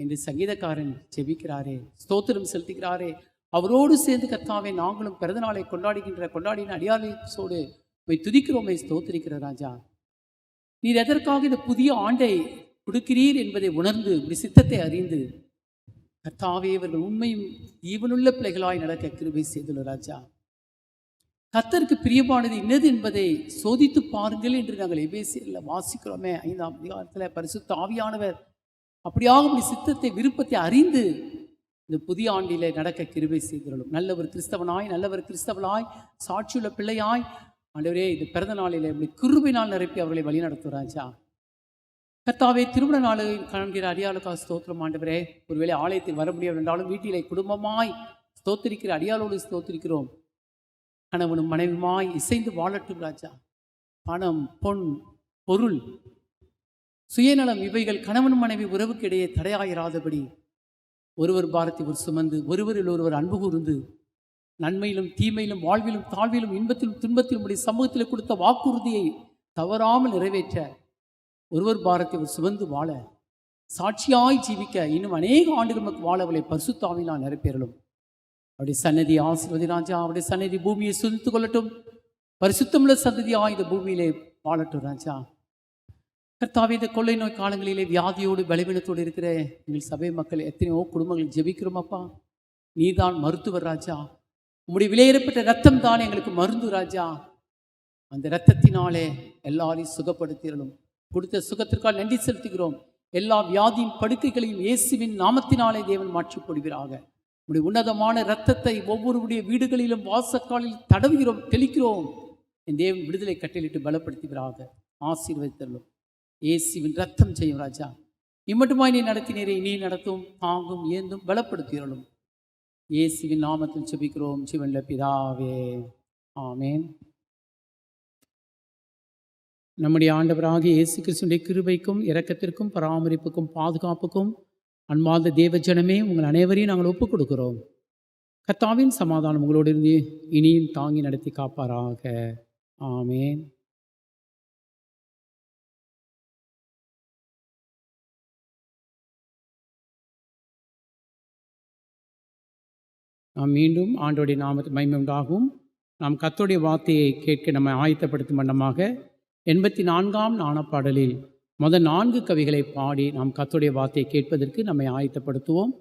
என்று சங்கீதக்காரன் ஜெபிக்கிறாரே, ஸ்தோத்திரம் செலுத்துகிறாரே. அவரோடு சேர்ந்து கர்த்தாவே, நாங்களும் பிறந்த நாளை கொண்டாடின அடியாளோடு உம்மை துதிக்கிறோம், உம்மை ஸ்தோத்திரிக்கிற ராஜா. நீர் எதற்காக இந்த புதிய ஆண்டை கொடுக்கிறீர் என்பதை உணர்ந்து உம்முடைய சித்தத்தை அறிந்து கர்த்தாவே, இவர்கள் உண்மையும் ஈவனுள்ள பிள்ளைகளாய் நடக்க கிருபை செய்துள்ள ராஜா. கர்த்தருக்கு பிரியமானது இன்னது என்பதை சோதித்து பாருங்கள் என்று நாங்கள் எபேசியரில் வாசிக்கிறோமே 5ஆம் அதிகாரத்தில். பரிசுத்த ஆவியானவர் அப்படியாக உம்முடைய சித்தத்தை விருப்பத்தை அறிந்து இந்த புதிய ஆண்டிலே நடக்க கிருபை செய்துள்ளோம். நல்ல ஒரு கிறிஸ்தவனாய், நல்ல ஒரு கிறிஸ்தவனாய், சாட்சியுள்ள பிள்ளையாய் ஆண்டவரே, இந்த பிறந்த நாளிலே உம்முடைய கிருபையினால் நிரப்பி அவர்களை வழி நடத்தும் ராஜா. கர்த்தாவே, திருமண நாளில் காண்கிற அடியாளுக்காக ஸ்தோத்திரம் ஆண்டவரே. ஒருவேளை ஆலயத்தில் வர முடியாது என்றாலும் வீட்டிலே குடும்பமாய் ஸ்தோத்திரிக்கிற அடியாளோடு ஸ்தோத்திரிக்கிறோம். கணவனும் மனைவியுமாய் இசைந்து வாழட்டும் ராஜா. பணம், பொன், பொருள், சுயநலம் இவைகள் கணவன் மனைவி உறவுக்கு இடையே தடையாயிராதபடி ஒருவர் பாரத்தை ஒரு சுமந்து ஒருவரில் ஒருவர் அன்பு கூர்ந்து நன்மையிலும் தீமையிலும் வாழ்விலும் தாழ்விலும் இன்பத்திலும் துன்பத்திலும் உடைய சமூகத்தில் கொடுத்த வாக்குறுதியை தவறாமல் நிறைவேற்ற ஒருவர் பாரத்தை ஒரு சுமந்து வாழ சாட்சியாய் ஜீவிக்க இன்னும் அநேக ஆண்டுகள் நமக்கு வாழவளை பரிசுத்தாவினால் நிரப்பேறலும். அவருடைய சன்னதி ஆசீர்வதி ராஜா. அவருடைய சன்னதி பூமியை சுதித்து கொள்ளட்டும். பரிசுத்தமுள்ள சந்ததியாக இந்த பூமியிலே வாழட்டும் ராஜா. கர்த்தாவே, இந்த கொள்ளை நோய் காலங்களிலே வியாதியோடு பலவீனத்தோடு இருக்கிற எங்கள் சபை மக்கள் எத்தனையோ குடும்பங்கள் ஜெபிக்கிறோம் அப்பா. நீதான் மருத்துவர் ராஜா. உம்முடைய விலையேறப்பட்ட ரத்தம் தான் எங்களுக்கு மருந்து ராஜா. அந்த இரத்தத்தினாலே எல்லாரையும் சுகப்படுத்திடணும். கொடுத்த சுகத்திற்காக நன்றி செலுத்துகிறோம். எல்லா வியாதியின் படுக்கைகளையும் இயேசுவின் நாமத்தினாலே தேவன் மாற்றிப் போடுவீராக. உடைய உன்னதமான இரத்தத்தை ஒவ்வொருடைய வீடுகளிலும் வாசக்காலில் தடவுகிறோம், தெளிக்கிறோம். என் தேவன் விடுதலை கட்டளிட்டு பலப்படுத்துவீராக. ஆசீர்வதித்தரலும். இயேசுவின் ரத்தம் செய்யும் ராஜா. இம்மட்டுமாய் நீ நடத்தினீரை நீ நடத்தும், தாங்கும், ஏந்தும், பலப்படுத்தியறலும். இயேசுவின் நாமத்தில் ஜெபிக்கிறோம் ஜீவனுள்ள பிதாவே. ஆமேன். நம்முடைய ஆண்டவராகிய இயேசு கிறிஸ்துவின் கிருபைக்கும் இரக்கத்திற்கும் பராமரிப்புக்கும் பாதுகாப்புக்கும் அன்பார்ந்த தேவ ஜனமே, உங்கள் அனைவரையும் நாங்கள் ஒப்புக் கொடுக்கிறோம். கர்த்தாவின் சமாதானம் உங்களோடு இருந்து இனியும் தாங்கி நடத்தி காப்பாராக. ஆமென். நாம் மீண்டும் ஆண்டோடைய நாமத்தை மகிமை உண்டாகும் நாம் கர்த்தருடைய வார்த்தையை கேட்க நம்மை ஆயத்தப்படுத்தும் வண்ணமாக 84ஆம் நாணப்பாடலில் முதல் 4 கவிகளை பாடி நாம் கர்த்தருடைய வார்த்தையை கேட்பதற்கு நம்மை ஆயத்தப்படுத்துவோம்.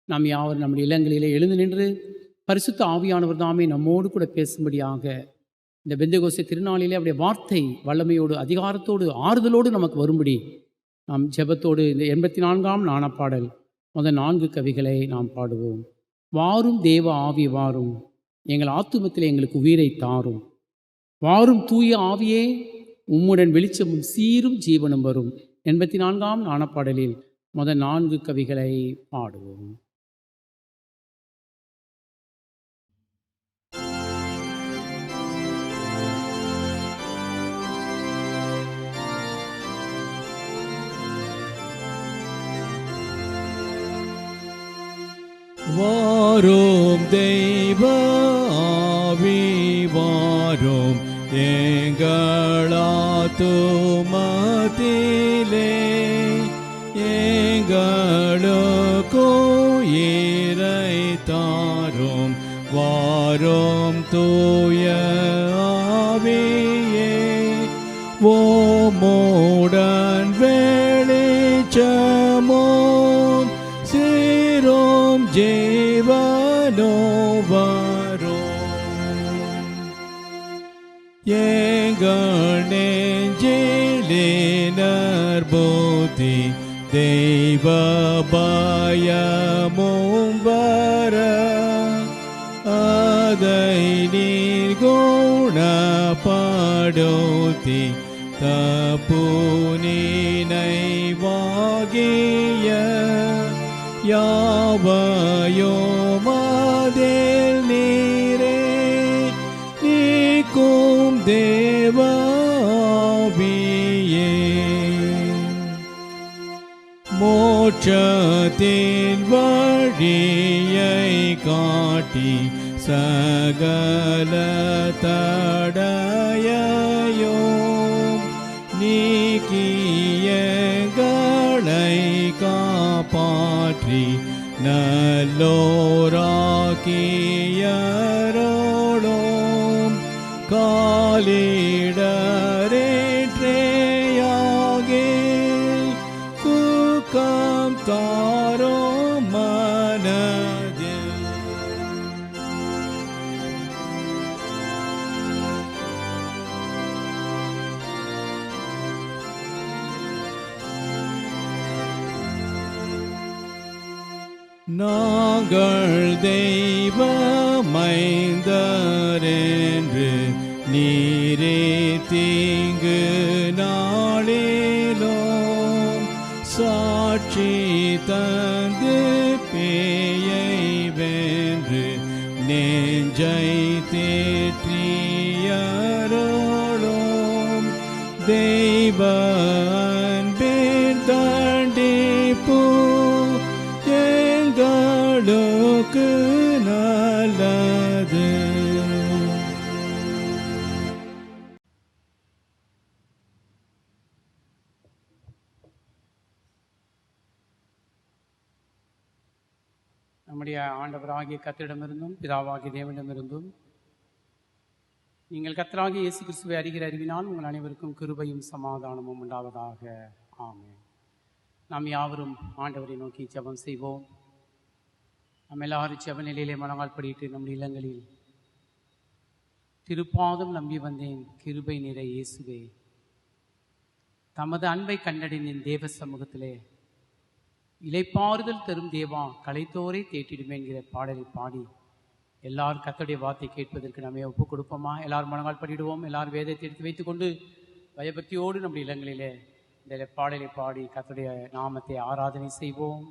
நாம் யாவரும் நம்முடைய இல்லங்களிலே எழுந்து நின்று பரிசுத்த ஆவியானவர் தாமே நம்மோடு கூட பேசும்படியாக இந்த பெந்தெகோஸ்தே திருநாளிலே அவருடைய வார்த்தை வல்லமையோடு அதிகாரத்தோடு ஆறுதலோடு நமக்கு வரும்படி நாம் ஜெபத்தோடு இந்த 84ஆம் நாணப்பாடல் முதல் 4 கவிகளை நாம் பாடுவோம். வாரும் தேவ ஆவி வாரும், எங்கள் ஆத்துமத்தில் எங்களுக்கு உயிரை தாரும். வாரும் தூய ஆவியே, உம்முடன் வெளிச்சமும் சீரும் ஜீவனும் வரும். 84ஆம் நாணப்பாடலில் முதல் 4 கவிகளை பாடுவோம். வாரும் தெய்வ ஆவி வாரும், எங்களாத்துமத்திலே எங்களுக்கோ இறை தாரும். வாரும் தூய ஆவியே, ஓமுடன் வெளிச்சமும் சீரும் ஜீவனோ வரும். எங்கள் நெஞ்சிலினர் புத்தி தெய்வ பயமும் வர, அதை நீர் குணப்படுத்தி தப்புனினைவாகிய யாவையோமதில் நீரே நீக்கும் தேவ ஆவியே. மோட்சத்தின் வழியை காட்டி சகல தடயையும் நீக்கியங்களை காப்பாற்றி நல்லோராக்கியரோடும் காலிடரேற்றையாகி சுகம் தாரோ மனதில். நாங்கள் தெய்வ மைந்தரென்று நீரே தீங்கு நாளிலும் சாட்சி தந்து பேயை வென்று நெஞ்சை தேற்றியரோடும் தெய்வ அன்பின் தண்டிப்பு எங்களுக்கு நல்லது. நம்முடைய ஆண்டவராகிய கர்த்தரிடமிருந்தும் பிதாவாகிய தேவனிடமிருந்தும் நீங்கள் கர்த்தராகிய இயேசு கிறிஸ்துவை அறிகிற அறிவினால் உங்கள் அனைவருக்கும் கிருபையும் சமாதானமும் உண்டாவதாக. ஆமென். நாம் யாவரும் ஆண்டவரை நோக்கி ஜெபம் செய்வோம். நம்ம எல்லாரும் ஜெப நிலையிலே மனங்கால் படிட்டு நம்முடைய இல்லங்களில் திருப்பாதம் நம்பி வந்தேன் கிருபை நிறை இயேசுவே, தமது அன்பை கண்டடைந்தேன் தேவ சமூகத்திலே, இளைப்பாறுதல் தரும் தேவா கலைத்தோரை தேற்றிடுமே என்கிற பாடலை பாடி எல்லாரும் கர்த்தருடைய வார்த்தை கேட்பதற்கு நம்ம ஒப்புக் கொடுப்போமா? எல்லாரும் மனங்கால் படிடுவோம். எல்லாரும் வேதத்தை எடுத்து வைத்துக்கொண்டு பயபக்தியோடு நம்முடைய இல்லங்களிலே இந்த பாடலை பாடி கர்த்தருடைய நாமத்தை ஆராதனை செய்வோம்.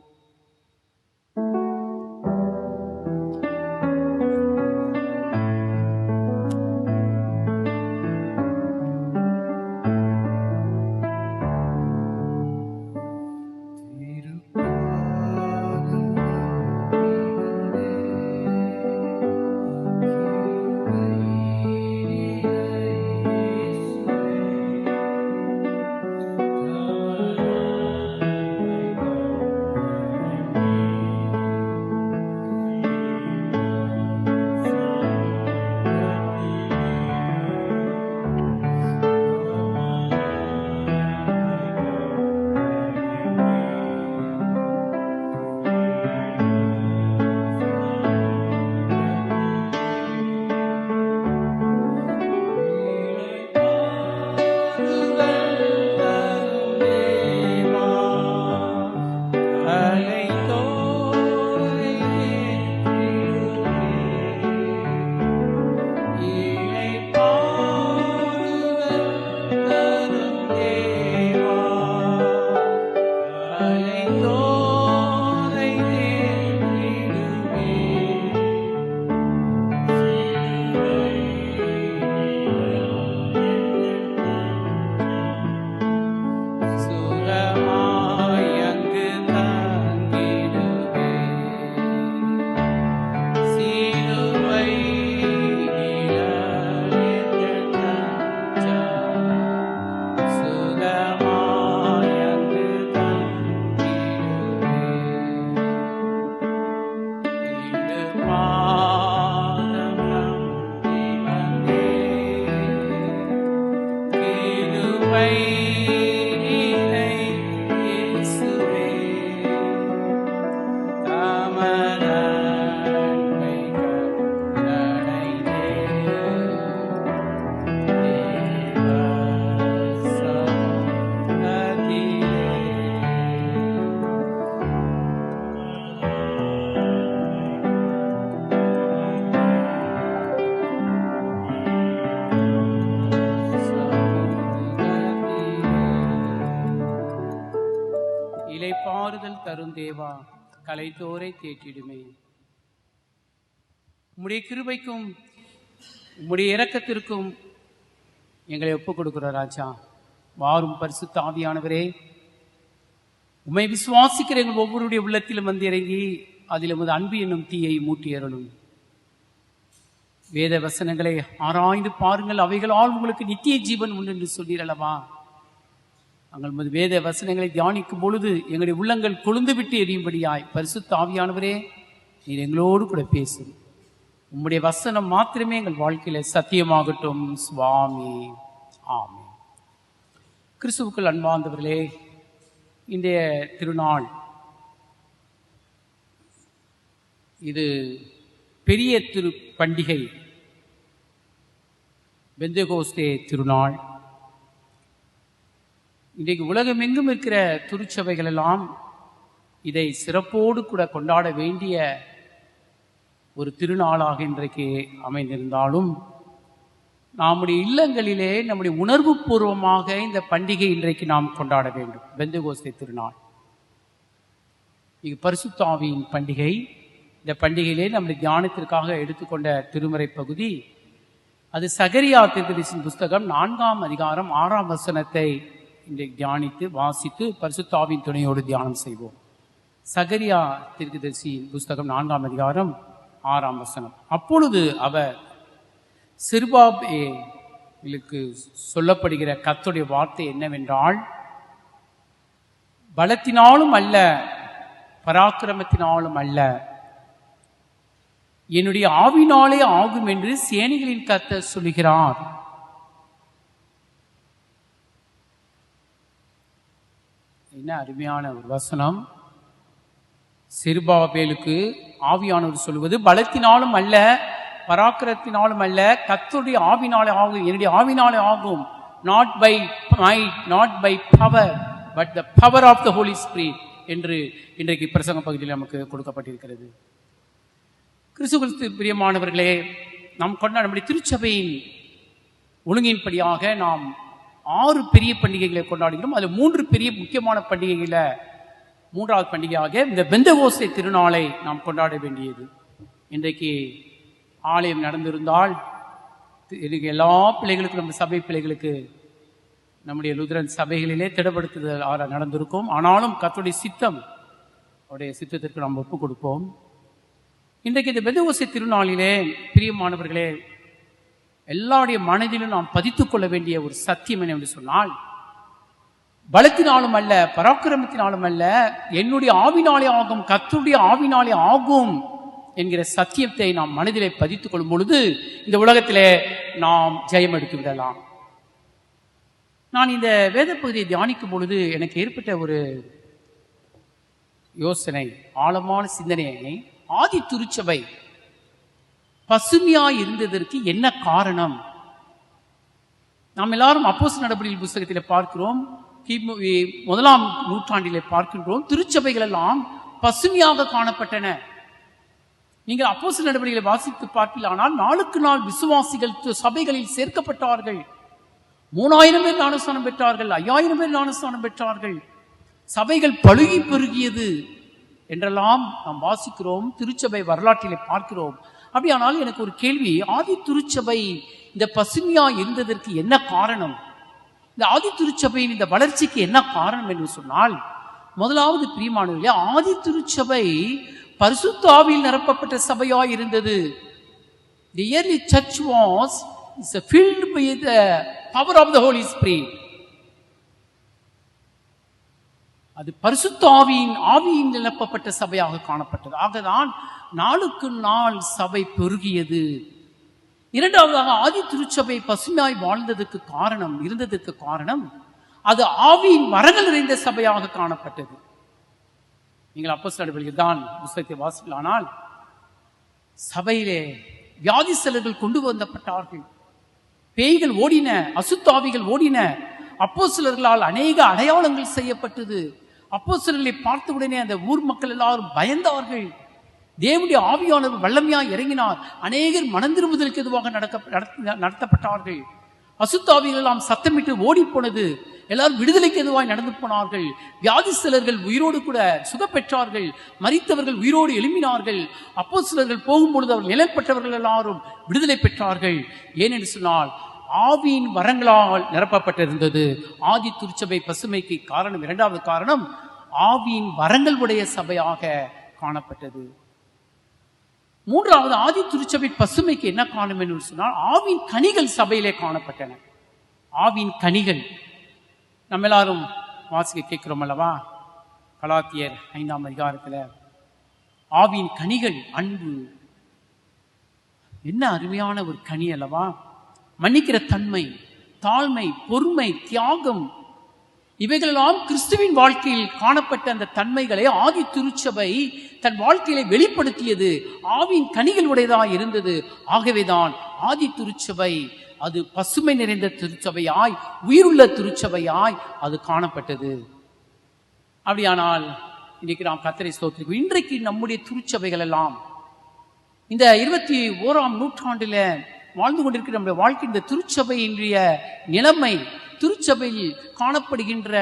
இலைப்பாறுதல் தரும் தேவா, கலைத்தோரை தேற்றிடுமே. உம்முடைய கிருபைக்கும் உம்முடைய இரக்கத்திற்கும் எங்களை ஒப்புக் கொடுக்கிற ராஜா. வாரும் பரிசுத்த ஆவியானவரே, உம்மை விசுவாசிக்கிற எங்கள் ஒவ்வொருடைய உள்ளத்திலும் வந்து இறங்கி அதில் உமது அன்பு என்னும் தீயை மூட்டி அருளும். வேத வசனங்களை ஆராய்ந்து பாருங்கள், அவைகளால் உங்களுக்கு நித்திய ஜீவன் உண்டு என்று சொல்லீரல்லவா. நாங்கள் உமது வேத வசனங்களை தியானிக்கும் பொழுது எங்களுடைய உள்ளங்கள் கொழுந்து விட்டு எரியும்படியாய் பரிசுத்த ஆவியானவரே, நீர் எங்களோடு கூட பேசும். உம்முடைய வசனம் மாத்திரமே எங்கள் வாழ்க்கையில சத்தியமாகட்டும் சுவாமி. ஆமென். கிறிஸ்துவுக்குள் அன்பார்ந்தவர்களே, இன்றைய திருநாள் இது பெரிய திரு பண்டிகை, பெந்தகோஸ்தே திருநாள். இன்றைக்கு உலகமெங்கும் இருக்கிற திருச்சபைகள் எல்லாம் இதை சிறப்போடு கூட கொண்டாட வேண்டிய ஒரு திருநாளாக இன்றைக்கு அமைந்திருந்தாலும், நம்முடைய இல்லங்களிலே நம்முடைய உணர்வு பூர்வமாக இந்த பண்டிகை இன்றைக்கு நாம் கொண்டாட வேண்டும். பெந்தகோஸ்தே திருநாள் இது பரிசுத்த ஆவியின் பண்டிகை. இந்த பண்டிகையிலே நம்முடைய தியானத்திற்காக எடுத்துக்கொண்ட திருமறை பகுதி அது சகரியா தீர்க்கதரிசியின் புஸ்தகம் 4ஆம் அதிகாரம் 6ஆம் வசனத்தை இன்றைக்கு தியானித்து வாசித்து பரிசுத்த ஆவியின் துணையோடு தியானம் செய்வோம். சகரியா தீர்க்கதரிசியின் புஸ்தகம் 4ஆம் அதிகாரம் 6ஆம் வசனம். அப்பொழுது அவர் செருபாபேலுக்கு சொல்லப்படுகிற கர்த்தருடைய வார்த்தை என்னவென்றால், பலத்தினாலும் அல்ல, பராக்கிரமத்தினாலும் அல்ல, என்னுடைய ஆவினாலே ஆகும் என்று சேனைகளின் கர்த்தர் சொல்கிறார். என்ன அருமையான ஒரு வசனம். செருபாபேலுக்கு ஆவியானவர் சொல்வது பலத்தினாலும் அல்ல, பராக்கிரத்தினாலும் அல்ல, கர்த்தருடைய ஆவினாலே ஆகும், என்னுடைய ஆவினாலே ஆகும். Not by might, not by power, but the power of the Holy Spirit என்று இன்றைக்கு பிரசங்க பகுதியில் நமக்கு கொடுக்கப்பட்டிருக்கிறது. கிறிஸ்துவுக்குள் பிரியமானவர்களே, நாம் கொண்டாட நம்முடைய திருச்சபையின் ஒழுங்கின்படியாக நாம் 6 பெரிய பண்டிகைகளை கொண்டாடுகிறோம். அதில் 3 பெரிய முக்கியமான பண்டிகைகளில் 3ஆவது பண்டிகையாக இந்த பெந்தகோஸ்தே திருநாளை நாம் கொண்டாட வேண்டியது. இன்றைக்கு ஆலயம் நடந்திருந்தால் எனக்கு எல்லா பிள்ளைகளுக்கும், நம்ம சபை பிள்ளைகளுக்கு நம்முடைய லுதரன் சபைகளிலே திடப்படுத்துதல் நடந்திருக்கும். ஆனாலும் கர்த்தருடைய சித்தம், அவருடைய சித்தத்திற்கு நாம் ஒப்புக் கொடுப்போம். இன்றைக்கு இந்த பெந்தகோஸ்தே திருநாளிலே பிரியமானவர்களே, எல்லாருடைய மனதிலும் நாம் பதித்துக் கொள்ள வேண்டிய ஒரு சத்தியம் என்னவென்று சொன்னால், பலத்தினாலும் அல்ல, பராக்கிரமத்தினாலும் அல்ல, என்னுடைய ஆவினாலே ஆகும், கர்த்தருடைய ஆவினாலே ஆகும் என்கிற சத்தியத்தை நாம் மனதிலே பதித்துக் கொள்ளும் பொழுது இந்த உலகத்திலே நாம் ஜெயம் எடுத்து விடலாம். நான் இந்த வேத பகுதியை தியானிக்கும் பொழுது எனக்கு ஏற்பட்ட ஒரு யோசனை, ஆழமான சிந்தனையை, ஆதி திருச்சபை பசுமையாய் இருந்ததற்கு என்ன காரணம்? நாம் எல்லாரும் அப்போஸ்தலர் நடபடிகள் புத்தகத்தில் பார்க்கிறோம், கிமு 1ஆம் நூற்றாண்டிலே பார்க்கின்றோம், திருச்சபைகள் எல்லாம் பசுமையாக காணப்பட்டன. நீங்கள் அப்போஸ்தலர் நடபடிகளை வாசித்து பார்ப்பீர்களானால் நாளுக்கு நாள் விசுவாசிகள் சபைகளில் சேர்க்கப்பட்டார்கள். 3000 பேர் ஞானஸ்நானம் பெற்றார்கள், 5000 பேர் ஞானஸ்நானம் பெற்றார்கள், சபைகள் பழுகி பெருகியது என்றெல்லாம் நாம் வாசிக்கிறோம், திருச்சபை வரலாற்றிலே பார்க்கிறோம். அப்படியானால் எனக்கு ஒரு கேள்வி, ஆதி திருச்சபை இந்த பசுமையா இருந்ததற்கு என்ன காரணம்? இந்த ஆதி திருச்சபையின் இந்த வளர்ச்சிக்கு என்ன காரணம் என்று சொன்னால், முதலாவது பிரியமானவர்களே, ஆதி திருச்சபை பரிசுத்த ஆவியில் நிரப்பப்பட்ட சபையாய் இருந்தது. The early church was filled by the power of the Holy Spirit. அது பரிசுத்த ஆவியின் நிரப்பப்பட்ட சபையாக காணப்பட்டது. ஆகதான் நாளுக்கு நாள் சபை பெருகியது. இரண்டாவதாக, ஆதி திருச்சபை பசுமையாய் வாழ்ந்ததற்கு காரணம் அது ஆவியின் வரங்கள் நிறைந்த சபையாக காணப்பட்டது. நீங்கள் அப்போஸ்தலர் நடபடிகள் தான் புத்தகத்தை வாசிக்கலானால், சபையிலே வியாதிஸ்தர்கள் கொண்டு வந்தப்பட்டார்கள், பேய்கள் ஓடின, அசுத்தாவிகள் ஓடின, அப்போஸ்தலர்களால் அநேக அடையாளங்கள் செய்யப்பட்டது. அப்போஸ்தலர்களை பார்த்தவுடனே அந்த ஊர் மக்கள் எல்லாரும் பயந்தார்கள். தேவனுடைய ஆவியானவர் வல்லமையாய் இறங்கினார். அநேகர் மனம் திரும்புதலுக்கு எதுவாக நடத்தப்பட்டார்கள். அசுத்தாவிகள் எல்லாம் சத்தமிட்டு ஓடி போனது. எல்லாரும் விடுதலைக்கு எதுவாய் நடந்து போனார்கள். வியாதிஸ்தலர்கள் உயிரோடு கூட சுகப்பெற்றார்கள். மரித்தவர்கள் உயிரோடு எழும்பினார்கள். அப்போஸ்தலர்கள் போகும்பொழுது அவர் நிழற்பட்டவர்கள் எல்லாரும் விடுதலை பெற்றார்கள். ஏனென்று சொன்னால் ஆவியின் வரங்களால் நிரப்பப்பட்டிருந்தது. ஆதி திருச்சபை பசுமைக்கு காரணம், இரண்டாவது காரணம் ஆவியின் வரங்கள் உடைய சபையாக காணப்பட்டது. மூன்றாவது ஆதி திருச்சபை பசுமைக்கு என்ன காரணம் என்று சொன்னால் ஆவியின் கனிகள் சபையிலே காணப்பட்டன. ஆவியின் கனிகள் நம்ம எல்லாரும் வாசிக்க கேட்கிறோம் அல்லவா? கலாத்தியர் 5ஆம் அதிகாரத்தில் ஆவியின் கனிகள் அன்பு, என்ன அருமையான ஒரு கனி அல்லவா! மன்னிக்கிற தன்மை, தாழ்மை, பொறுமை, தியாகம், இவைகளெல்லாம் கிறிஸ்துவின் வாழ்க்கையில் காணப்பட்ட அந்த தன்மைகளை ஆதி திருச்சபை தன் வாழ்க்கையில வெளிப்படுத்தியது. ஆவியின் கனிகள் உடையதாக இருந்தது. ஆகவேதான் ஆதி திருச்சபை அது பசுமை நிறைந்த திருச்சபையாய், உயிருள்ள திருச்சபையாய் அது காணப்பட்டது. அப்படியானால் இன்னைக்கு நாம் கர்த்தரை ஸ்தோத்திரிக்கிறோம். இன்றைக்கு நம்முடைய திருச்சபைகள் எல்லாம் இந்த 21ஆம் நூற்றாண்டில வாழ்ந்து கொண்டிருக்கிற நம்முடைய வாழ்க்கை, இந்த திருச்சபையினுடைய நிலைமை, திருச்சபையில் காணப்படுகின்ற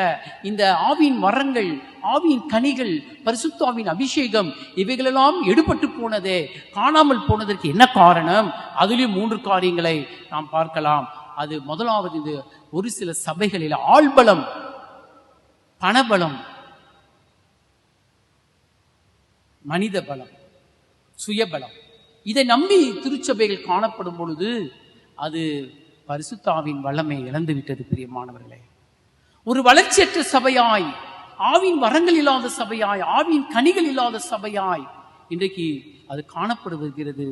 இந்த ஆவியின் வரங்கள், ஆவியின் கனிகள், பரிசுத்தாவின் அபிஷேகம், இவைகளெல்லாம் எடுபட்டு போனதே, காணாமல் போனதற்கு என்ன காரணம்? அதிலும் 3 காரியங்களை நாம் பார்க்கலாம். அது முதலாவது, இது ஒரு சில சபைகளில் ஆள்பலம், பணபலம், மனித பலம், சுயபலம், இதை நம்பி திருச்சபைகள் காணப்படும் பொழுது அது பரிசுத்தாவின் வல்லமை இழந்துவிட்டது. பிரியமானவர்களே, ஒரு வளர்ச்சியற்ற சபையாய், ஆவின் வரங்கள் இல்லாத சபையாய், ஆவின் கனிகள் இல்லாத சபையாய் இன்றைக்கு அது காணப்படுகிறது.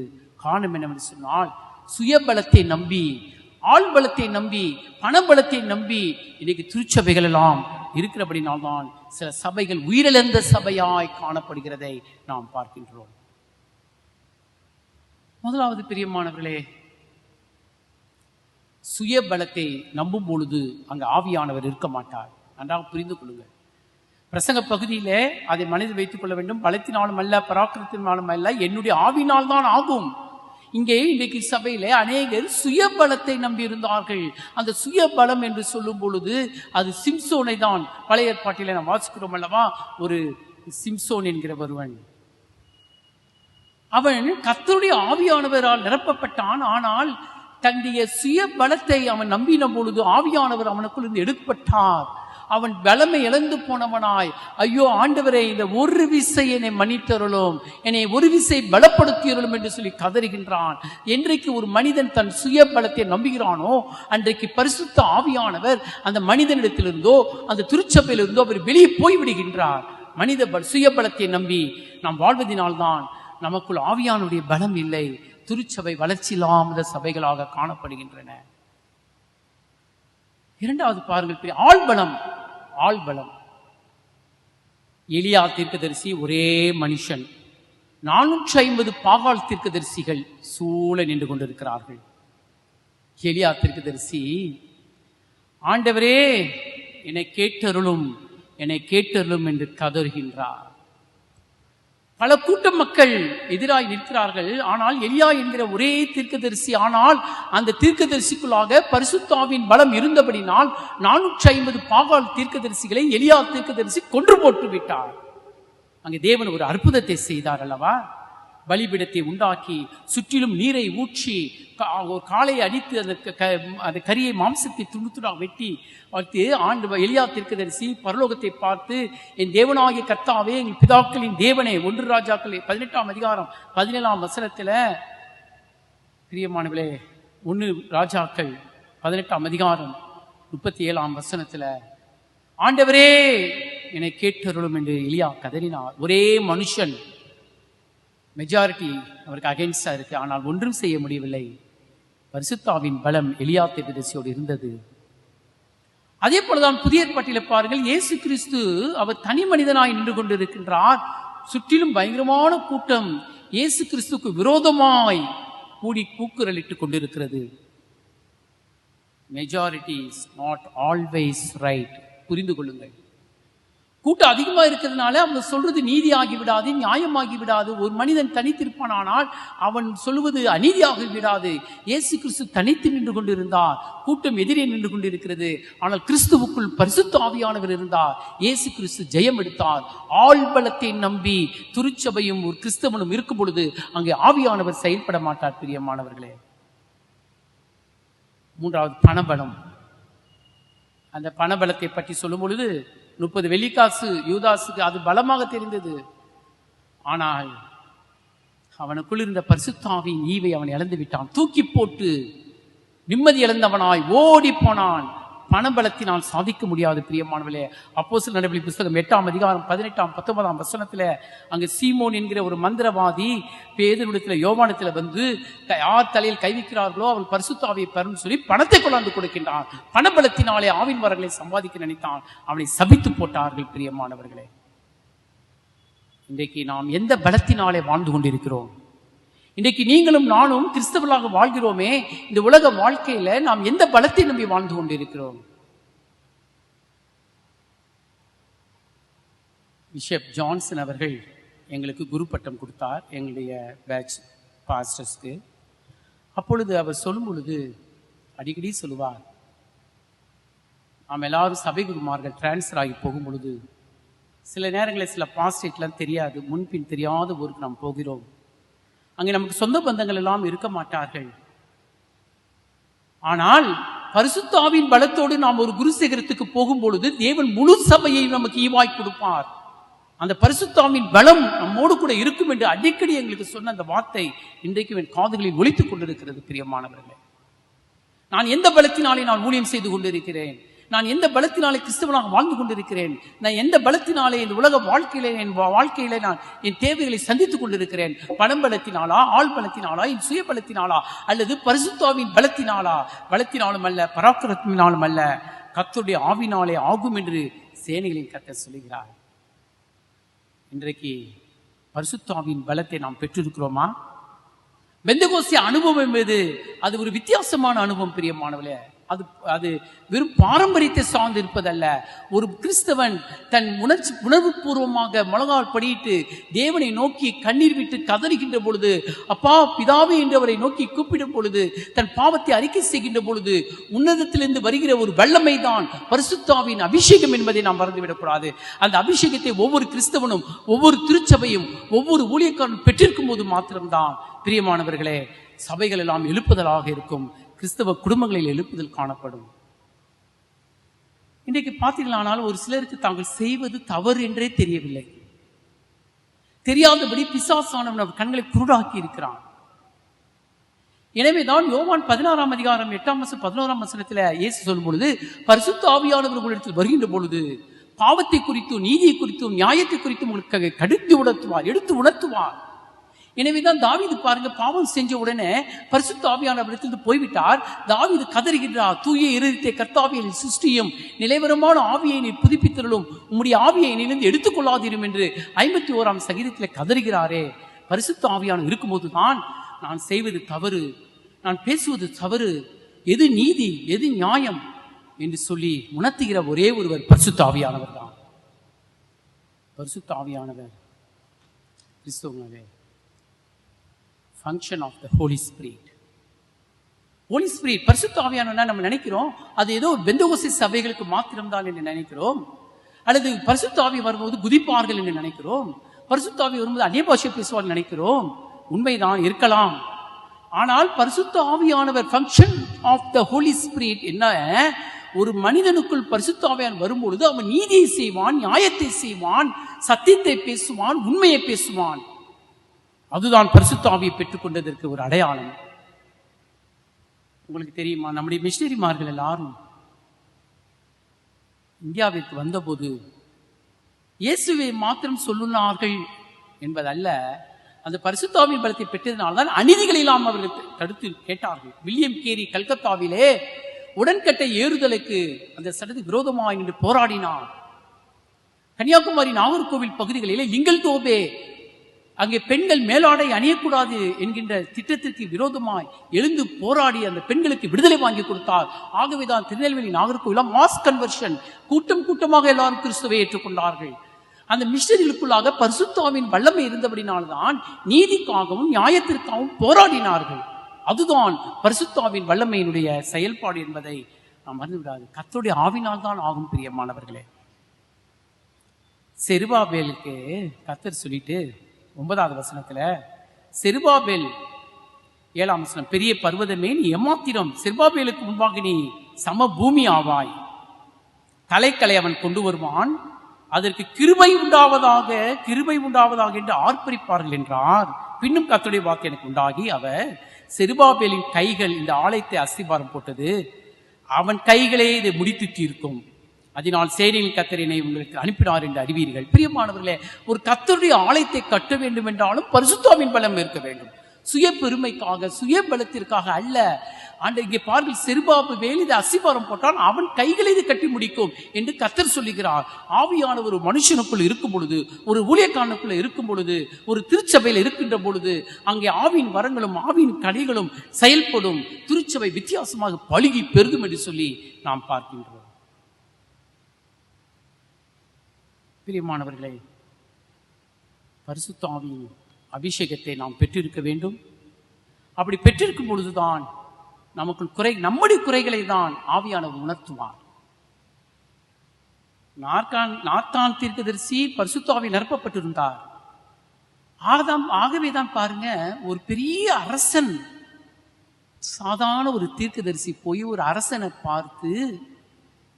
காரணம் என்னவென்று சொன்னால் சுயபலத்தை நம்பி, ஆள்பலத்தை நம்பி, பணபலத்தை நம்பி இன்றைக்கு திருச்சபைகள் எல்லாம் இருக்கிறபடினால்தான் சில சபைகள் உயிரிழந்த சபையாய் காணப்படுகிறதை நாம் பார்க்கின்றோம். முதலாவது பிரியமானவர்களே, சுயபலத்தை நம்பும் பொழுது அங்கு ஆவியானவர் இருக்க மாட்டார். நன்றாக புரிந்து கொள்ளுங்கள். பிரசங்க பகுதியிலே அதை மனதில் வைத்துக் கொள்ள வேண்டும். பலத்தினாலும் அல்ல, பராக்கிரத்தினாலும் அல்ல, என்னுடைய ஆவினால் தான் ஆகும். இங்கே இன்றைக்கு சபையிலே அநேகர் சுயபலத்தை நம்பி இருந்தார்கள். அந்த சுயபலம் என்று சொல்லும் பொழுது அது சிம்சோனை தான். பழைய ஏற்பாட்டிலே நாம் வாசிக்கிறோம் அல்லவா? ஒரு சிம்சோன் என்கிற ஒருவன், அவன் கர்த்தருடைய ஆவியானவரால் நிரப்பப்பட்டான். ஆனால் தன்னுடைய சுய பலத்தை அவன் நம்பின பொழுது ஆவியானவர் அவனுக்குள் இருந்து எடுக்கப்பட்டார். அவன் பலமை இழந்து போனவனாய், ஐயோ ஆண்டவரே, இந்த ஒரு விசை என்னை மன்னித்தருளும், என்னை ஒரு விசை பலப்படுத்தியருளும் என்று சொல்லி கதறுகின்றான். என்றைக்கு ஒரு மனிதன் தன் சுய பலத்தை நம்புகிறானோ அன்றைக்கு பரிசுத்த ஆவியானவர் அந்த மனிதனிடத்திலிருந்தோ அந்த திருச்சபையிலிருந்தோ அவர் வெளியே போய்விடுகின்றார். மனித சுயபலத்தை நம்பி நாம் வாழ்வதனால்தான் நமக்குள் ஆவியானுடைய பலம் இல்லை. திருச்சபை வளர்ச்சி இல்லாத சபைகளாக காணப்படுகின்றன. இரண்டாவது பாருங்கள், ஆள்பலம். ஆள்பலம். எலியா தீர்க்கதரிசி ஒரே மனுஷன், 450 பாகால் தீர்க்கதரிசிகள் சூழ நின்று கொண்டிருக்கிறார்கள். எலியா தீர்க்கதரிசி, ஆண்டவரே என்னை கேட்டருளும், என்னை கேட்டருளும் என்று கதறுகின்றார். பல கூட்ட மக்கள் எதிராய் நிற்கிறார்கள். ஆனால் எலியா என்கிற ஒரே தீர்க்கதரிசி, ஆனால் அந்த தீர்க்கதரிசிக்குள்ளாக பரிசுத்தாவின் பலம் இருந்தபடினால் 450 பாகால் தீர்க்கதரிசிகளை எலியா தீர்க்கதரிசி கொன்று போட்டு விட்டார். அங்கே தேவன் ஒரு அற்புதத்தை செய்தார் அல்லவா? பலிபீடத்தை உண்டாக்கி சுற்றிலும் நீரை ஊற்றி ஒரு காளையை அடித்து அந்த கரியை மாம்சத்தை துணுத்துடாக வெட்டி வைத்து ஆண்டு எலியா தீர்க்கதரிசி பரலோகத்தை பார்த்து, என் தேவனாகிய கர்த்தாவே, எங்கள் பிதாக்களின் தேவனே, 1 ராஜாக்கள் 18ஆம் அதிகாரம் 17ஆம் வசனத்தில், பிரியமானவர்களே, 1 ராஜாக்கள் 18ஆம் அதிகாரம் 37ஆம் வசனத்தில், ஆண்டவரே என்னை கேட்டருளும் என்று எலியா கதறினார். ஒரே மனுஷன், மெஜாரிட்டி அவருக்கு அகைன்ஸ்டா இருக்கு, ஆனால் ஒன்றும் செய்ய முடியவில்லை. பரிசுத்தாவின் பலம் எலியா தீர்க்கதரிசியோடு இருந்தது. அதே போலதான் புதிய ஏற்பாட்டிலே பாருங்கள், இயேசு கிறிஸ்து அவர் தனி மனிதனாய் நின்று கொண்டிருக்கின்றார். சுற்றிலும் பயங்கரமான கூட்டம் இயேசு கிறிஸ்துக்கு விரோதமாய் கூடி கூக்குரலிட்டுக் கொண்டிருக்கிறது. Majority is not always right. புரிந்து கொள்ளுங்கள். கூட்டம் அதிகமா இருக்கிறதுனால அவங்க சொல்றது நீதியாகி விடாது, நியாயமாகி விடாது. ஒரு மனிதன் தனித்திருப்பானால் அவன் சொல்லுவது அநீதியாகி விடாது. இயேசு கிறிஸ்து தனித்து நின்று கொண்டிருந்தார், கூட்டம் எதிரே நின்று கொண்டிருக்கிறது. ஆனால் கிறிஸ்துவுக்குள் பரிசுத்த ஆவியானவர் இருந்தார். இயேசு கிறிஸ்து ஜெயம் எடுத்தார். ஆள்பலத்தை நம்பி திருச்சபையும் ஒரு கிறிஸ்தவனும் இருக்கும் பொழுது அங்கே ஆவியானவர் செயல்பட மாட்டார். பிரியமானவர்களே, மூன்றாவது பணபலம். அந்த பணபலத்தை பற்றி சொல்லும் பொழுது 30 வெள்ளிக்காசு யூதாசுக்கு அது பலமாக தெரிந்தது. ஆனால் அவனுக்குள் இருந்த பரிசுத்த ஆவியின் ஈவை அவன் இழந்து விட்டான். தூக்கி போட்டு நிம்மதி இழந்தவனாய் ஓடி போனான். பணபலத்தினால் சாதிக்க முடியாது. பிரியமானவர்களே, அப்போஸ்தலர் நடவடிக்கை புத்தகம் 8ஆம் அதிகாரம் 18ஆம் 19ஆம் வசனத்துல அங்கு சீமோன் என்கிற ஒரு மந்திரவாதி பேதுருவிடத்துல யோவானிடத்துல வந்து யார் தலையில் கை வைக்கிறார்களோ அவள் பரிசுத்த ஆவியை பெறும் சொல்லி பணத்தை கொண்டாந்து கொடுக்கின்றான். பணபலத்தினாலே ஆவின் வரங்களை சம்பாதிக்க நினைத்தான். அவனை சபித்து போட்டார்கள். பிரியமானவர்களே, இன்றைக்கு நாம் எந்த பலத்தினாலே வாழ்ந்து கொண்டிருக்கிறோம்? இன்றைக்கு நீங்களும் நானும் கிறிஸ்தவர்களாக வாழ்கிறோமே, இந்த உலக வாழ்க்கையில நாம் எந்த பலத்தை நம்பி வாழ்ந்து கொண்டிருக்கிறோம்? பிஷப் ஜான்சன் அவர்கள் எங்களுக்கு குரு பட்டம் கொடுத்தார், எங்களுடைய பேட்ச் பாஸ்டர்ஸ்க்கு. அப்பொழுது அவர் சொல்லும் பொழுது அடிக்கடி சொல்லுவார், நாம் எல்லாரும் சபை குருமார்கள் டிரான்ஸ்ஃபர் ஆகி போகும் பொழுது சில நேரங்களில் சில பாஸ்டேட்லாம் தெரியாது, முன்பின் தெரியாத ஊருக்கு நாம் போகிறோம். அங்கே நமக்கு சொந்த பந்தங்கள் எல்லாம் இருக்க மாட்டார்கள். ஆனால் பரிசுத்த ஆவியின் பலத்தோடு நாம் ஒரு குரு சேகரத்துக்கு போகும் பொழுது தேவன் முழு சபையை நமக்கு ஈவாய் கொடுப்பார். அந்த பரிசுத்த ஆவியின் பலம் நம்மோடு கூட இருக்கும் என்று அடிக்கடி எங்களுக்கு சொன்ன அந்த வார்த்தை இன்றைக்கு என் காதுகளில் ஒலித்துக் கொண்டிருக்கிறது. பிரியமானவர்களே, நான் எந்த பலத்தினாலே நான் ஊழியம் செய்து கொண்டிருக்கிறேன்? நான் எந்த பலத்தினாலே கிறிஸ்தவனாக வாழ்ந்து கொண்டிருக்கிறேன்? நான் எந்த பலத்தினாலே இந்த உலக வாழ்க்கையில நான் என் தேவைகளை சந்தித்துக் கொண்டிருக்கிறேன்? பணம் பலத்தினாலா, ஆள் பலத்தினாலா, என் சுய பலத்தினாலா, அல்லது பரிசுத்த ஆவியின் பலத்தினாலா? பலத்தினாலும் அல்ல, பராக்கிரத்தினாலும் அல்ல, கர்த்தருடைய ஆவினாலே ஆகும் என்று சேனைகளின் கர்த்தர் சொல்லுகிறார். இன்றைக்கு பரிசுத்த ஆவியின் பலத்தை நாம் பெற்றிருக்கிறோமா? பெந்தெகோஸ்தே அனுபவம் என்பது அது ஒரு வித்தியாசமான அனுபவம். பிரியமானவர்களே, அது வெறும் பாரம்பரியத்தை சார்ந்து இருப்பதல்ல. ஒரு கிறிஸ்தவன் தன் உணர்வு பூர்வமாக முழங்கால் படியிட்டு தேவனை நோக்கி கண்ணீர் விட்டு கதறுகின்ற பொழுது, அப்பா பிதாவே என்று அவரை நோக்கி கூப்பிடும் பொழுது, தன் பாவத்தை அறிக்கை செய்கின்ற பொழுது உன்னதத்திலிருந்து வருகிற ஒரு வல்லமை தான் பரிசுத்த ஆவியின் அபிஷேகம் என்பதை நாம் மறந்துவிடக்கூடாது. அந்த அபிஷேகத்தை ஒவ்வொரு கிறிஸ்தவனும், ஒவ்வொரு திருச்சபையும், ஒவ்வொரு ஊழியக்காரனும் பெற்றிருக்கும் போது மாத்திரம்தான் பிரியமானவர்களே சபைகள் எல்லாம் எழுப்புதலாக இருக்கும், கிறிஸ்தவ குடும்பங்களில் எழுப்புதல் காணப்படும். இன்றைக்கு பார்த்தீங்களானால் ஒரு சிலருக்கு தாங்கள் செய்வது தவறு என்றே தெரியவில்லை. தெரியாதபடி பிசாசானவன் அவர் கண்களை குருடாக்கி இருக்கிறான். எனவேதான் யோவான் 16ஆம் அதிகாரம் 8ஆம் வசனம் 11ஆம் வசனத்தில் இயேசு சொல்லும் பொழுது, பரிசுத்த ஆவியானவர் உங்களிடத்தில் வருகின்ற பொழுது பாவத்தை குறித்தும் நீதியை குறித்தும் நியாயத்தை குறித்தும் உங்களுக்கு எடுத்து உணர்த்துவார். எனவேதான் தாவீது பாருங்க, பாவம் செஞ்ச உடனே பரிசுத்த ஆவியானவரிடத்தில் போய்விட்டார். தாவீது கதறுகின்றார், தூய இருதயத்தை கர்த்தாவே சிருஷ்டியும், நிலைவரமான ஆவியை நீர் புதுப்பித்தருளும், உம்முடைய ஆவியை என்னிலிருந்து எடுத்துக்கொள்ளாதீரும் என்று 51ஆம் சங்கீதத்தில் கதறுகிறாரே. பரிசுத்த ஆவியானவர் இருக்கும்போது தான் நான் செய்வது தவறு, நான் பேசுவது தவறு, எது நீதி எது நியாயம் என்று சொல்லி உணர்த்துகிற ஒரே ஒருவர் பரிசுத்த ஆவியானவர் தான். பரிசுத்த ஆவியானவர் கிறிஸ்துவங்களே function of the Holy Spirit. Holy Spirit பரிசுத்த ஆவியானவர்னா நம்ம நினைக்கிறோம் அது ஏதோ பெந்தெகோஸ்தே சபைகளுக்கு மாத்திரம்தான் என்று நினைக்கிறோம், அல்லது பரிசுத்த ஆவி வரும்போது குதிப்பார்கள் என்று நினைக்கிறோம், பரிசுத்த ஆவி வரும்போது அந்நிய பாஷை பேசுவார்கள் நினைக்கிறோம். உண்மைதான் இருக்கலாம். ஆனால் பரிசுத்த ஆவியானவர் function of the Holy Spirit என்ன? ஒரு மனிதனுக்குள் பரிசுத்த ஆவியானவர் வரும்பொழுது அவன் நீதியை செய்வான், நியாயத்தை செய்வான், சத்தியத்தை பேசுவான், உண்மையை பேசுவான். அதுதான் பரிசுத்த ஆவியை பெற்றுக்கொண்டதற்கு ஒரு அடையாளம். உங்களுக்கு தெரியுமா, நம்முடைய மிஷனரிமார்கள் எல்லாரும் இந்தியாவிற்கு வந்தபோது இயேசுவை மாத்திரம் சொல்லுனார்கள் என்பதல்ல, அந்த பரிசுத்த ஆவியின் பலத்தை பெற்றதனால்தான் அநீதிகளை எல்லாம் அவர்கள் தடுத்து கேட்டார்கள். வில்லியம் கேரி கல்கத்தாவிலே உடன்கட்டை ஏறுதலுக்கு அந்த சட்டத்துக்கு விரோதமாக நின்று போராடினார். கன்னியாகுமரி நாகர்கோவில் பகுதிகளிலே லிங்கல் தோபே அங்கே பெண்கள் மேலாடை அணியக்கூடாது என்கின்ற திட்டத்திற்கு விரோதமாய் எழுந்து போராடி அந்த பெண்களுக்கு விடுதலை வாங்கி கொடுத்தார். ஆகவேதான் திருநெல்வேலி நாகர்கோவிலும் மாஸ் கன்வர்ஷன், கூட்டம் கூட்டமாக எல்லாரும் கிறிஸ்துவை ஏற்றுக்கொண்டார்கள். அந்த மிஷனரிகளுக்குள்ளாக பரிசுத்தாவின் வல்லமை இருந்தபடினால்தான் நீதிக்காகவும் நியாயத்திற்காகவும் போராடினார்கள். அதுதான் பரிசுத்தாவின் வல்லமையினுடைய செயல்பாடு என்பதை நாம் மறந்துவிடாது. கர்த்தருடைய ஆவினால் தான் ஆகும் பிரியமானவர்களே. செருபாபேலுக்கு கர்த்தர் சொல்லிட்டு 9வது வசனத்துல, செருபாபேல் 7ஆம் வசனம், பெரிய பர்வதமே நீ எம்மாத்திரம், செருபாபேலுக்கு முன்பாக நீ சம பூமி ஆவாய். தலைக்கலை அவன் கொண்டு வருவான், அதற்கு கிருபை உண்டாவதாக கிருபை உண்டாவதாக என்று ஆர்ப்பரிப்பார்கள் என்றார். பின்னும் கர்த்தருடைய வாக்கு எனக்கு உண்டாகி, அவர் செருபாபேலின் கைகள் இந்த ஆலயத்தை அஸ்திபாரம் போட்டது, அவன் கைகளே இதை முடித்து தீர்க்கும், அதனால் சேனையின் கர்த்தரினை உங்களுக்கு அனுப்பினார் என்று அறிவீர்கள். பிரியமானவர்களே, ஒரு கர்த்தருடைய ஆலயத்தை கட்ட வேண்டும் என்றாலும் பரிசுத்தாவின் பலம் இருக்க வேண்டும். சுய பெருமைக்காக சுய பலத்திற்காக அல்ல. இங்கே பாருங்கள், செருபாபேல் இதை அஸ்திபாரம் போட்டால் அவன் கைகளை இது கட்டி முடிக்கும் என்று கர்த்தர் சொல்லுகிறார். ஆவியான ஒரு மனுஷனுக்குள் இருக்கும் பொழுது, ஒரு ஊழியக்காரனுக்குள்ள இருக்கும் பொழுது, ஒரு திருச்சபையில் இருக்கின்ற பொழுது, அங்கே ஆவியின் வரங்களும் ஆவியின் கனிகளும் செயல்படும். திருச்சபை வித்தியாசமாக பழுகி பெருகும் என்று சொல்லி நாம் பார்க்கின்றோம். பிரியமானவர்களே, பரிசுத்த ஆவியின் அபிஷேகத்தை நாம் பெற்றிருக்க வேண்டும். அப்படி பெற்றிருக்கும் பொழுதுதான் நமக்குள் நம்முடைய குறைகளை தான் ஆவியானவர் உணர்த்துவார். நாத்தான் தீர்க்கதரிசி பரிசுத்த ஆவியில் நிரப்பப்பட்டிருந்தார். ஆகவேதான் பாருங்க, ஒரு பெரிய அரசன், சாதாரண ஒரு தீர்க்கதரிசி போய் ஒரு அரசனை பார்த்து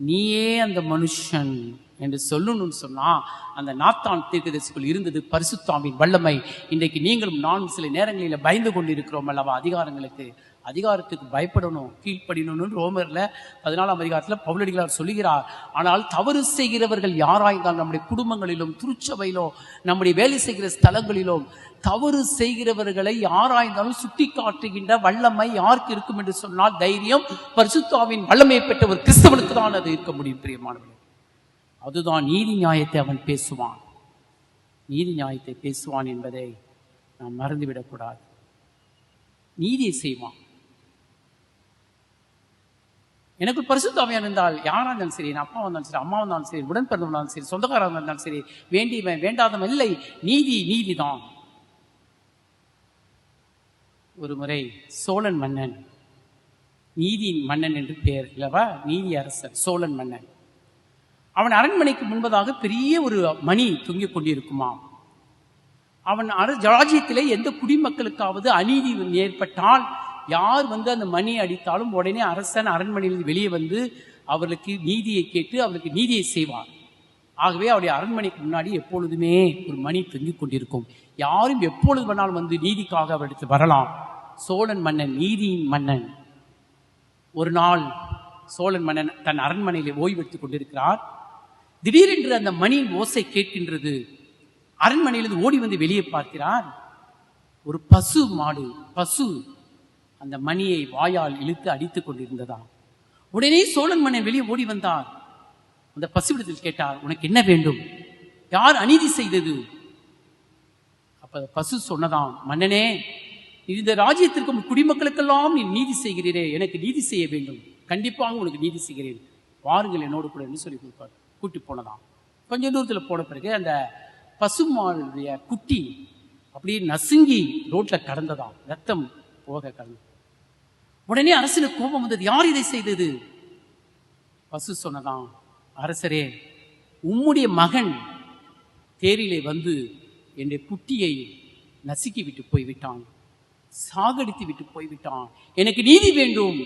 நீயே அந்த மனுஷன் என்று சொல்லணும்னு சொன்னா, அந்த நாத்தான் தீர்க்கதரிசிக்குள் இருந்தது பரிசுத்தாவின் வல்லமை. இன்றைக்கு நீங்களும் நானும் சில நேரங்களில் பயந்து கொண்டிருக்கிறோம் அல்லவா? அதிகாரத்துக்கு பயப்படணும், கீழ்ப்படினு ரோமர்ல 14ஆம் அதிகாரத்தில் பவுலடிகளார் சொல்லுகிறார். ஆனால் தவறு செய்கிறவர்கள் யாராய்ந்தால் நம்முடைய குடும்பங்களிலும் திருச்சபையிலோ நம்முடைய வேலை செய்கிற ஸ்தலங்களிலும் தவறு செய்கிறவர்களை யாராய்ந்தாலும் சுட்டி காட்டுகின்ற வல்லமை யாருக்கு இருக்கும் என்று சொன்னால், தைரியம் பரிசுத்தாவின் வல்லமையை பெற்ற ஒரு கிறிஸ்தவனுக்கு தான் அது இருக்க முடியும். பிரியமானவர்களே, அதுதான் நீதி நியாயத்தை அவன் பேசுவான். நீதி நியாயத்தை பேசுவான் என்பதை நாம் மறந்துவிடக்கூடாது. நீதியை செய்வான். எனக்கு பரிசுத்த ஆவியானவர் இருந்தால் யாரா இருந்தாலும் சரி, என் அப்பா வந்தாலும் சரி, அம்மா வந்தாலும் சரி, உடன் பிறந்தவனாலும் சரி, சொந்தக்காரங்க இருந்தாலும் சரி, வேண்டியவன் வேண்டாதவன் இல்லை, நீதிதான். ஒரு முறை சோழன் மன்னன், நீதியின் மன்னன் என்று பெயர் இல்லவா, நீதி அரசர் சோழன் மன்னன், அவன் அரண்மனைக்கு முன்பதாக பெரிய ஒரு மணி தொங்கிக் கொண்டிருக்குமாம். அவன் ராஜ்யத்திலே எந்த குடிமக்களுக்காவது அநீதி ஏற்பட்டால், யார் அந்த மணி அடித்தாலும் உடனே அரசன் அரண்மனையிலிருந்து வெளியே வந்து அவர்களுக்கு நீதியை கேட்டு அவர்களுக்கு நீதியை செய்வார். ஆகவே அவருடைய அரண்மனைக்கு முன்னாடி எப்பொழுதுமே ஒரு மணி தொங்கிக் கொண்டிருக்கும். யாரும் எப்பொழுது வேணாலும் நீதிக்காக அவரிடத்து வரலாம். சோழன் மன்னன், நீதியின் மன்னன். ஒரு நாள் சோழன் மன்னன் தன் அரண்மனையிலே ஓய்வெடுத்துக் கொண்டிருக்கிறார். திடீரென்று அந்த மணியின் ஓசை கேட்கின்றது. அரண்மனையிலிருந்து ஓடி வந்து வெளியே பார்க்கிறார். ஒரு பசு அந்த மணியை வாயால் இழுத்து அடித்துக் கொண்டிருந்ததா. உடனே சோழன் மன்னன் வெளியே ஓடி வந்தார். அந்த பசுவிடத்தில் கேட்டார், உனக்கு என்ன வேண்டும்? யார் அநீதி செய்தது? அப்ப பசு சொன்னதாம், மன்னனே, இந்த ராஜ்யத்திற்கும் குடிமக்களுக்கெல்லாம் நீ நீதி செய்கிறீரே, எனக்கு நீதி செய்ய வேண்டும், கண்டிப்பாக உனக்கு நீதி செய்கிறேன், வாருங்கள் என்னோடு கூட என்று சொல்லி கொடுப்பார். கூட்டி போனதாம். கொஞ்சம் தூரத்தில் போன பிறகு அந்த பசுமாளுடைய குட்டி அப்படியே நசுங்கி ரோட்ல கடந்ததாம், ரத்தம் போக கடந்து. உடனே அரசனுக்கு கோபம் வந்தது. யார் இதை செய்தது? பசு சொன்னதாம், அரசரே, உம்முடைய மகன் தேரிலே வந்து என்னுடைய குட்டியை நசுக்கி விட்டு போய்விட்டான், சாகடித்து விட்டு போய்விட்டான், எனக்கு நீதி வேண்டும்,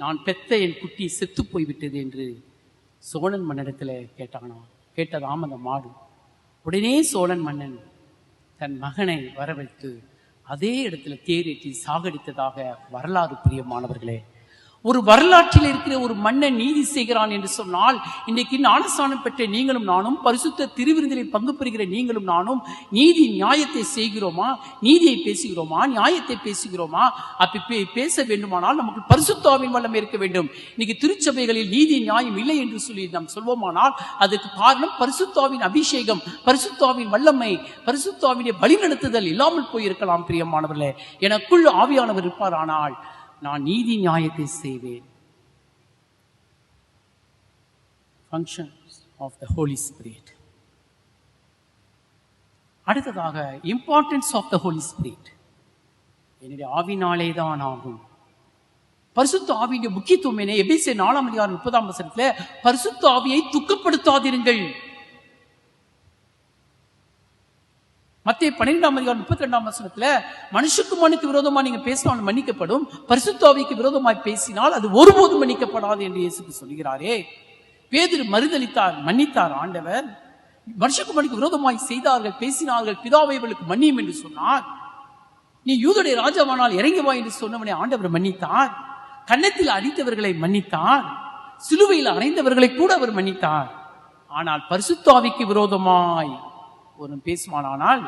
நான் பெத்த என் குட்டி செத்து போய்விட்டது என்று சோழன் மன்னனிடத்தில் கேட்டதாம் அந்த மாடு. உடனே சோழன் மன்னன் தன் மகனை வரவைத்து அதே இடத்துல தேரேற்றி சாகடித்ததாக வரலாறு. பிரியமானவர்களே, ஒரு வரலாற்றில் இருக்கிற ஒரு மன்னன் நீதி செய்கிறான் என்று சொன்னால், இன்றைக்கு ஞானஸ்நானம் பெற்ற நீங்களும் நானும், பரிசுத்த திருவிருந்தில் பங்கு பெறுகிற நீங்களும் நானும் நீதி நியாயத்தை செய்கிறோமா? நீதியை பேசுகிறோமா? நியாயத்தை பேசுகிறோமா? அப்படி பேச வேண்டுமானால் நமக்கு பரிசுத்தாவின் வல்லமை இருக்க வேண்டும். இன்னைக்கு திருச்சபைகளில் நீதி நியாயம் இல்லை என்று சொல்லி நாம் சொல்வோமானால் அதுக்கு காரணம் பரிசுத்தாவின் அபிஷேகம், பரிசுத்தாவின் வல்லமை, பரிசுத்தாவினுடைய வழிநடத்துதல் இல்லாமல் போயிருக்கலாம். பிரியமானவர்களே, எனக்குள் ஆவியானவர் இருப்பார், ஆனால் நான் நீதி நியாயத்தை செய்வேன். Functions of the Holy Spirit. அடுத்ததாக importance of the Holy Spirit. என்னுடைய ஆவினாலே தான் ஆகும். பரிசுத்த ஆவியுடைய முக்கியத்துவம் என்ன? எபேசியர் 4:30 பரிசுத்த ஆவியை துக்கப்படுத்தாதிருங்கள். மத்தேயு 12:32 மனுஷகுமாரனுக்கு விரோதமா நீங்க பேசினால் மன்னிக்கப்படும், பரிசுத்த ஆவிக்கு விரோதமாய் பேசினால் அது ஒருபோதும் மன்னிக்கப்படாது என்று இயேசு சொல்கிறாரே. பேதுரு மறுதலித்தார், மன்னித்தார் ஆண்டவர். மனுஷகுமாரனுக்கு விரோதமாய் செய்தார்கள், பேசினார்கள், பிதாவை இவர்களுக்கு மன்னியும் என்று சொன்னார். நீ யூதருடைய ராஜாவானால் இறங்கி வா என்று சொன்னவனை ஆண்டவர் மன்னித்தார். கன்னத்தில் அடித்தவர்களை மன்னித்தார், சிலுவையில் அறைந்தவர்களை கூட அவர் மன்னித்தார். ஆனால் பரிசுத்த ஆவிக்கு விரோதமாய் ஒரு பேசுமானால்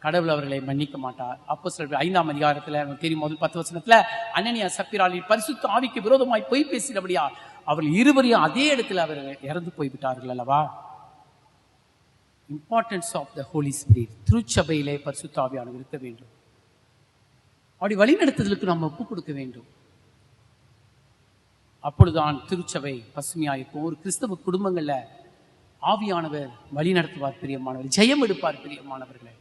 கடவுள் அவர்களை மன்னிக்க மாட்டார். அப்போஸ்தலர் 5 தெரியும், முதல் 10 அனனியா சப்பீராளில் பரிசுத்த ஆவிக்கு விரோதமாய் பொய் பேசினபடியா அவர்கள் இருவரையும் அதே இடத்துல அவர்கள் இறந்து போய்விட்டார்கள் அல்லவா? Importance of the Holy Spirit. திருச்சபையிலே பரிசுத்த ஆவியானவர் இருக்க வேண்டும். அப்படி வழிநடத்துதலுக்கு நாம் ஒப்பு கொடுக்க வேண்டும். அப்பொழுதுதான் திருச்சபை பசுமையாயிருக்கும். ஒரு கிறிஸ்தவ குடும்பங்கள்ல ஆவியானவர் வழி நடத்துவார் பிரியமானவர், ஜெயம் எடுப்பார் பிரியமானவர்களே.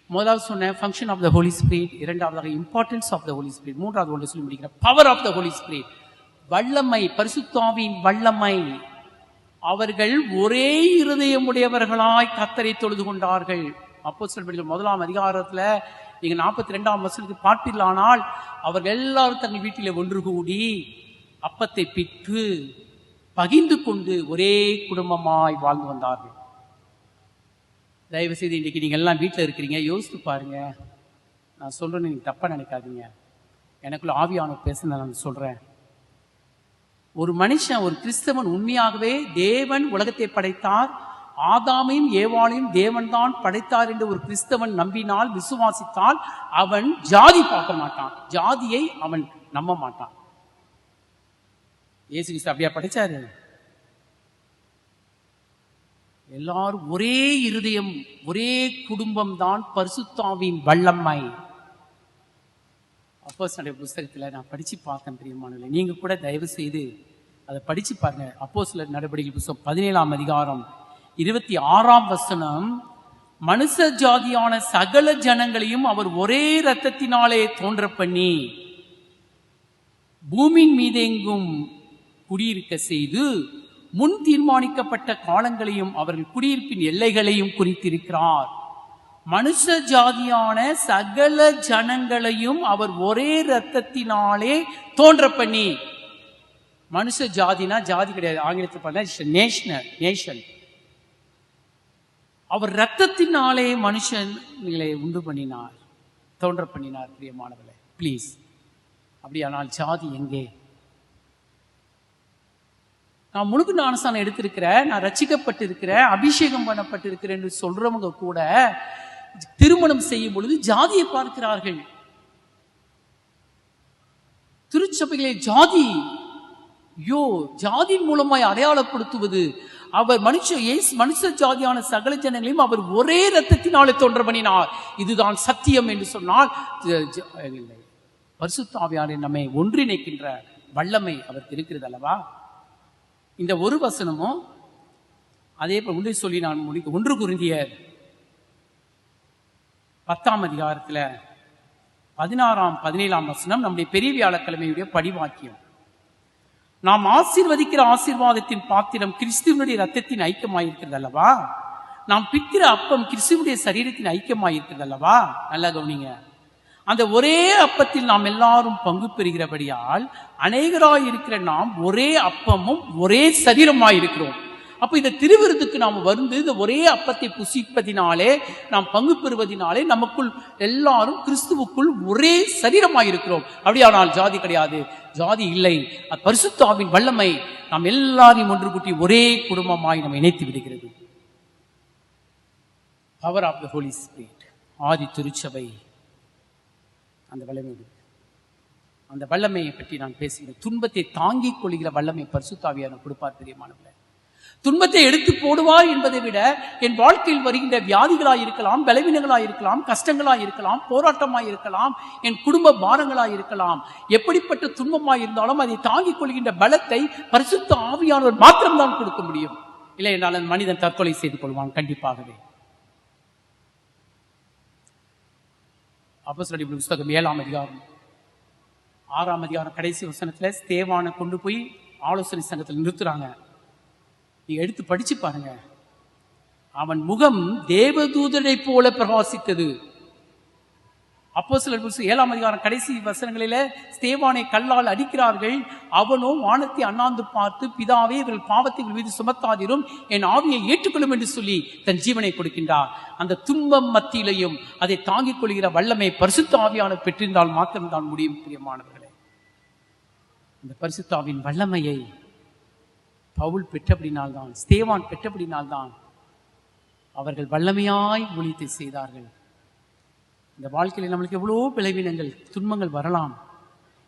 முதலாவது சொன்ன function of the Holy Spirit, இரண்டாவதாக importance of the Holy Spirit, மூன்றாவது ஒன்று சொல்லி முடிக்கிற power of the Holy Spirit, வல்லமை, பரிசுத்தாவின் வல்லமை. அவர்கள் ஒரே இருதயமுடையவர்களாய் கர்த்தரை தொழுது கொண்டார்கள். அப்போஸ்தலர் 1 நீங்க 42 பார்ப்பீர்களானால் அவர்கள் எல்லாரும் தங்கள் வீட்டிலே ஒன்று கூடி அப்பத்தை பிட்டு பகிர்ந்து கொண்டு ஒரே குடும்பமாய் வாழ்ந்து வந்தார்கள். தயவு செய்து இன்றைக்கு நீங்கள் எல்லாம் வீட்டில் இருக்கிறீங்க, யோசித்து பாருங்க. நான் சொல்கிறேன்னு நீங்கள் தப்பாக நினைக்காதீங்க. எனக்குள்ள ஆவியானவர் பேச நான் சொல்கிறேன். ஒரு மனுஷன், ஒரு கிறிஸ்தவன் உண்மையாகவே தேவன் உலகத்தை படைத்தார், ஆதாமையும் ஏவாளையும் தேவன் தான் படைத்தார் என்று ஒரு கிறிஸ்தவன் நம்பினால், விசுவாசித்தால், அவன் ஜாதி பார்க்க மாட்டான், ஜாதியை அவன் நம்ப மாட்டான். இயேசு கிறிஸ்து அப்படியா படைச்சாரு? எல்லாரும் ஒரே இருதயம், ஒரே குடும்பம் தான் பரிசுத்தாவின் வல்லமை. அப்போஸ்தலர் புத்தகத்தில் நான் படிச்சு பார்த்தேன் பிரியமானவர்களே. நீங்க கூட தயவு செய்து அதை படிச்சு பாருங்க. அப்போஸ்தலர் நடவடிக்கை புத்தகம் 17 26 மனுஷ ஜாதியான சகல ஜனங்களையும் அவர் ஒரே இரத்தத்தினாலே தோன்ற பண்ணி பூமியின் மீதெங்கும் குடியிருக்க செய்து முன் தீர்மானிக்கப்பட்ட காலங்களையும் அவர்கள் குடியிருப்பின் எல்லைகளையும் குறித்திருக்கிறார். மனுஷ ஜாதியான சகல ஜனங்களையும் அவர் ஒரே இரத்தத்தினாலே தோன்ற பண்ணி. மனுஷ ஜாதினா ஜாதி கிடையாது, ஆங்கிலத்தில் பார்த்தா நேஷன். அவர் இரத்தத்தினாலே மனுஷங்களை உண்டு பண்ணினார், தோன்ற பண்ணினார். பிரியமானவர்களே, பிளீஸ், அப்படியானால் ஜாதி எங்கே? நான் முழுக்க ஞானஸ்நானம் எடுத்திருக்கிறேன், நான் ரட்சிக்கப்பட்டிருக்கிறேன், அபிஷேகம் பண்ணப்பட்டிருக்கிறேன் என்று சொல்றவங்க கூட திருமணம் செய்யும் பொழுது ஜாதியை பார்க்கிறார்கள். திருச்சபைகளை ஜாதி, ஜாதியின் மூலமாய் அடையாளப்படுத்துவது. அவர் மனுஷ ஜாதியான சகல ஜனங்களையும் அவர் ஒரே இரத்தத்தினாலே தோன்ற பண்ணினார். இதுதான் சத்தியம் என்று சொன்னால் பரிசுத்த ஆவியானவர் நம்மை ஒன்றிணைக்கின்ற வல்லமை அவருக்கு இருக்கிறது அல்லவா? இந்த ஒரு வசனமும் அதே போல் முன்னே சொல்லி நான் முடிக்க 1 கொரிந்தியர் 10 16-17 நம்முடைய பெரிய வியாழக்கிழமையுடைய படிவாக்கியம். நாம் ஆசீர்வதிக்கிற ஆசீர்வாதத்தின் பாத்திரம் கிறிஸ்துவனுடைய ரத்தத்தின் ஐக்கியமாயிருக்கிறது அல்லவா? நாம் பிற்கிற அப்பம் கிறிஸ்துவனுடைய சரீரத்தின் ஐக்கியமாயிருக்கிறது அல்லவா? நல்லா கவனிங்க. அந்த ஒரே அப்பத்தில் நாம் எல்லாரும் பங்கு பெறுகிறபடியால் அநேகராய் இருக்கிற நாம் ஒரே அப்பமும் ஒரே சரீரமாயிருக்கிறோம். அப்ப இந்த திருவிருந்துக்கு நாம் வந்து இந்த ஒரே அப்பத்தை புசிப்பதினாலே, நாம் பங்கு பெறுவதினாலே நமக்குள் எல்லாரும் கிறிஸ்துவுக்குள் ஒரே சரீரமாயிருக்கிறோம். அப்படியானால் ஜாதி கிடையாது, ஜாதி இல்லை. அது பரிசுத்த ஆவியின் வல்லமை நாம் எல்லாரையும் ஒன்று கூட்டி ஒரே குடும்பமாய் நம்ம இணைத்து விடுகிறது. Power of the Holy Spirit. ஆதி திருச்சபை அந்த வல்லமை, அந்த வல்லமையை பற்றி நான் பேசுகிறேன். துன்பத்தை தாங்கிக் கொள்கிற வல்லமை பரிசுத்த ஆவியானவர் கொடுப்பார். பிரியமானவர்களே, துன்பத்தை எடுத்து போடுவார் என்பதை விட என் வாழ்க்கையில் வருகின்ற வியாதிகளாய் இருக்கலாம், பலவீனங்களாய் இருக்கலாம், கஷ்டங்களாய் இருக்கலாம், போராட்டமாய் இருக்கலாம், என் குடும்ப பாரங்களாய் இருக்கலாம், எப்படிப்பட்ட துன்பமாய் இருந்தாலும் அதை தாங்கிக் கொள்கின்ற பலத்தை பரிசுத்த ஆவியானவர் மாத்திரம்தான் கொடுக்க முடியும். இல்லை என்றால் அந்த மனிதன் தற்கொலை செய்து கொள்வான் கண்டிப்பாகவே. அப்போஸ்தலர் புத்தகம் 7ஆம் அதிகாரம் 6ஆம் அதிகாரம் கடைசி வசனத்துல ஸ்தேவானை கொண்டு போய் ஆலோசனை சங்கத்தில் நிறுத்துறாங்க. நீங்க எடுத்து படிச்சு பாருங்க. அவன் முகம் தேவதூதனை போல பிரகாசித்தது. அப்போஸ்தலர் 7ஆம் அதிகாரம் கடைசி வசனங்களில ஸ்தேவானை கல்லால் அடிக்கிறார்கள். அவனோ வானத்தை அண்ணாந்து பார்த்து, பிதாவே இவர்கள் பாவத்தை மீது சுமத்தாதிரும், என் ஆவியை ஏற்றுக்கொள்ளும் என்று சொல்லி தன் ஜீவனை கொடுக்கின்றார். அந்த துன்பம் மத்தியிலையும் அதை தாங்கிக் கொள்கிற வல்லமை பரிசுத்த ஆவியானவர் பெற்றிருந்தால் மாத்திரம்தான் முடியும். பிரியமானவர்களே, இந்த பரிசுத்த ஆவியின் வல்லமையை பவுல் பெற்றபடினால்தான், ஸ்தேவான் பெற்றபடினால்தான் அவர்கள் வல்லமையாய் ஊழியத்தை செய்தார்கள். இந்த வாழ்க்கையில் நம்மளுக்கு எவ்வளோ விளைவினங்கள், துன்பங்கள் வரலாம்.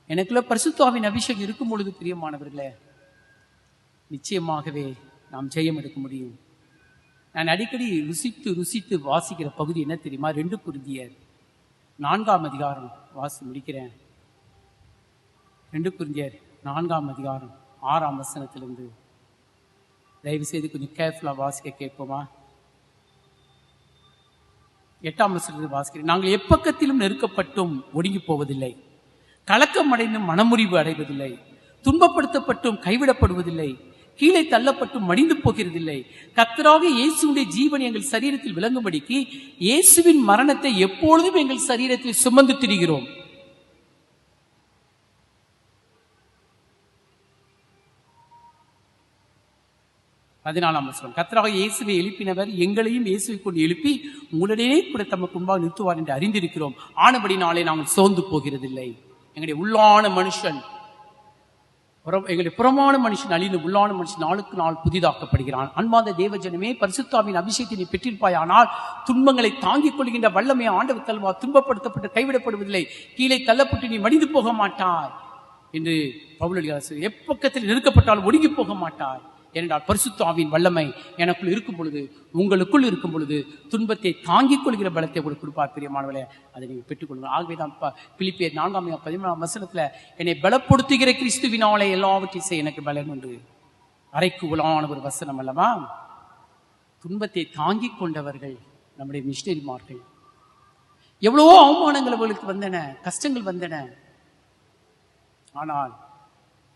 எனக்குள்ள பரிசுத்த ஆவியின் அபிஷேகம் இருக்கும் பொழுது பிரியமானவர்களே, நிச்சயமாகவே நாம் ஜெயம் எடுக்க முடியும். நான் அடிக்கடி ருசித்து வாசிக்கிற பகுதி என்ன தெரியுமா? 2 கொரிந்தியர் 4ஆம் அதிகாரம் வாசி முடிக்கிறேன். 2 கொரிந்தியர் 4ஆம் அதிகாரம் 6ஆம் வசனத்திலிருந்து தயவு செய்து கொஞ்சம் கேர்ஃபுல்லா வாசிக்க கேட்போமா? 8ஆம் வசனத்தில் வாசிக்கிறேன். நாங்கள் எப்பக்கத்திலும் நெருக்கப்பட்டும் ஒடுங்கி போவதில்லை, கலக்கம் அடைந்தும் மனமுறிவு அடைவதில்லை, துன்பப்படுத்தப்பட்டும் கைவிடப்படுவதில்லை, கீழே தள்ளப்பட்டும் மடிந்து போகிறதில்லை. கர்த்தராகிய இயேசுவுடைய ஜீவன் எங்கள் சரீரத்தில் விளங்கும்படிக்கு இயேசுவின் மரணத்தை எப்பொழுதும் எங்கள் சரீரத்தில் சுமந்து திரிகிறோம். பதினாலாம் வசனம், கர்த்தராகிய இயேசுவை எழுப்பினவர் எங்களையும் இயேசுவை கொண்டு எழுப்பி உங்களுடனே கூட தமக்கு முன்பாக நிறுத்துவார் என்று அறிந்திருக்கிறோம். ஆனபடினாலே நாங்கள் சோர்ந்து போகிறதில்லை. எங்களுடைய உள்ளான மனுஷன், எங்களுடைய புறமான மனுஷன் அழிந்து உள்ளான மனுஷன் நாளுக்கு நாள் புதிதாக்கப்படுகிறான். அன்பார்ந்த தேவஜனமே, பரிசுத்தாவின் அபிஷேகத்தை நீ பெற்றிருப்பாயானால் துன்பங்களை தாங்கிக் கொள்கின்ற வல்லமை ஆண்டவர் தல்வா. துன்பப்படுத்தப்பட்டு கைவிடப்படுவதில்லை, கீழே தள்ளப்பட்டு நீ மடிந்து போக மாட்டாய் என்று பவுல் எழுதுகிறார். எப்பக்கத்தில் நெருக்கப்பட்டால் ஒடுங்கி போக மாட்டாய். ஏனென்றால் பரிசுத்த ஆவியின் வல்லமை எனக்குள் இருக்கும் பொழுது, உங்களுக்குள் இருக்கும் பொழுது துன்பத்தை தாங்கிக் கொள்கிற பலத்தை உங்களுக்கு கொடுப்பார். பிரியமானவர்களே, அதை நீங்கள் பெற்றுக்கொள்ளுங்கள். ஆகவே தான் பிலிப்பியர் 4:13 வசனத்துல என்னை பலப்படுத்துகிற கிறிஸ்துவினாலே எல்லாவற்றையும் செய்ய எனக்கு பலன் உண்டு. அரைக்கு உலான ஒரு வசனம் அல்லவா? துன்பத்தை தாங்கிக் கொண்டவர்கள் நம்முடைய மிஷனரிமார்கள். எவ்வளவோ அவமானங்கள் அவர்களுக்கு வந்தன, கஷ்டங்கள் வந்தன. ஆனால்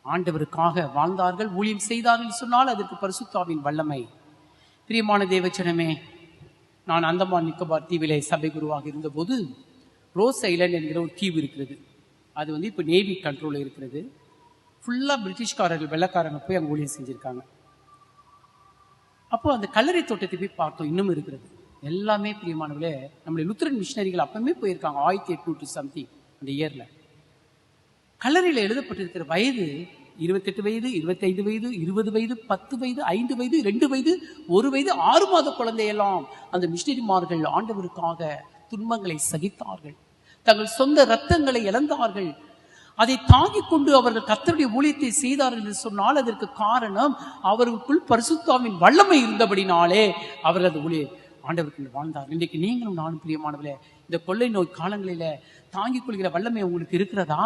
ஆண்டவருக்காக வாழ்ந்தார்கள், ஊழியம் செய்தார்கள் சொன்னால் அதற்கு பரிசுத்த ஆவியின் வல்லமை. பிரியமான தேவச்சனமே, நான் அந்தமான் நிக்கோபார் தீவிலே சபை குருவாக இருந்தபோது ரோஸ் ஐலண்ட் என்கிற ஒரு தீவு இருக்கிறது. அது இப்போ நேவி கண்ட்ரோலில் இருக்கிறது. ஃபுல்லாக பிரிட்டிஷ்காரர்கள், வெள்ளக்காரங்க போய் அங்கே ஊழியம் செஞ்சுருக்காங்க. அப்போ அந்த கல்லறை தோட்டத்தை போய் பார்த்தோம், இன்னும் இருக்கிறது. எல்லாமே பிரியமானவர்களே நம்முடைய லுத்தரன் மிஷனரிகள் அப்பவுமே போயிருக்காங்க. 1800 சம்திங் அந்த இயரில். கல்லறையில் எழுதப்பட்டிருக்கிற வயது 28 வயது, 25 வயது, 20 வயது, 10 வயது, 5 வயது, 2 வயது, 1 வயது, 6 மாத குழந்தையெல்லாம் அந்த மிஷனரிமார்கள் ஆண்டவருக்காக துன்பங்களை சகித்தார்கள். தங்கள் சொந்த இரத்தங்களை இழந்தார்கள். அதை தாங்கிக் கொண்டு அவர்கள் கர்த்தருடைய ஊழியத்தை செய்தார்கள் என்று சொன்னால் அதற்கு காரணம் அவர்களுக்குள் பரிசுத்தாவின் வல்லமை இருந்தபடினாலே அவர்கள் அந்த ஊழிய ஆண்டவர்கள் வாழ்ந்தார்கள். இன்றைக்கு நீங்களும் நானும் பிரியமானவர்களே, இந்த கொள்ளை நோய் காலங்களில தாங்கிக் கொள்கிற வல்லமை உங்களுக்கு இருக்கிறதா?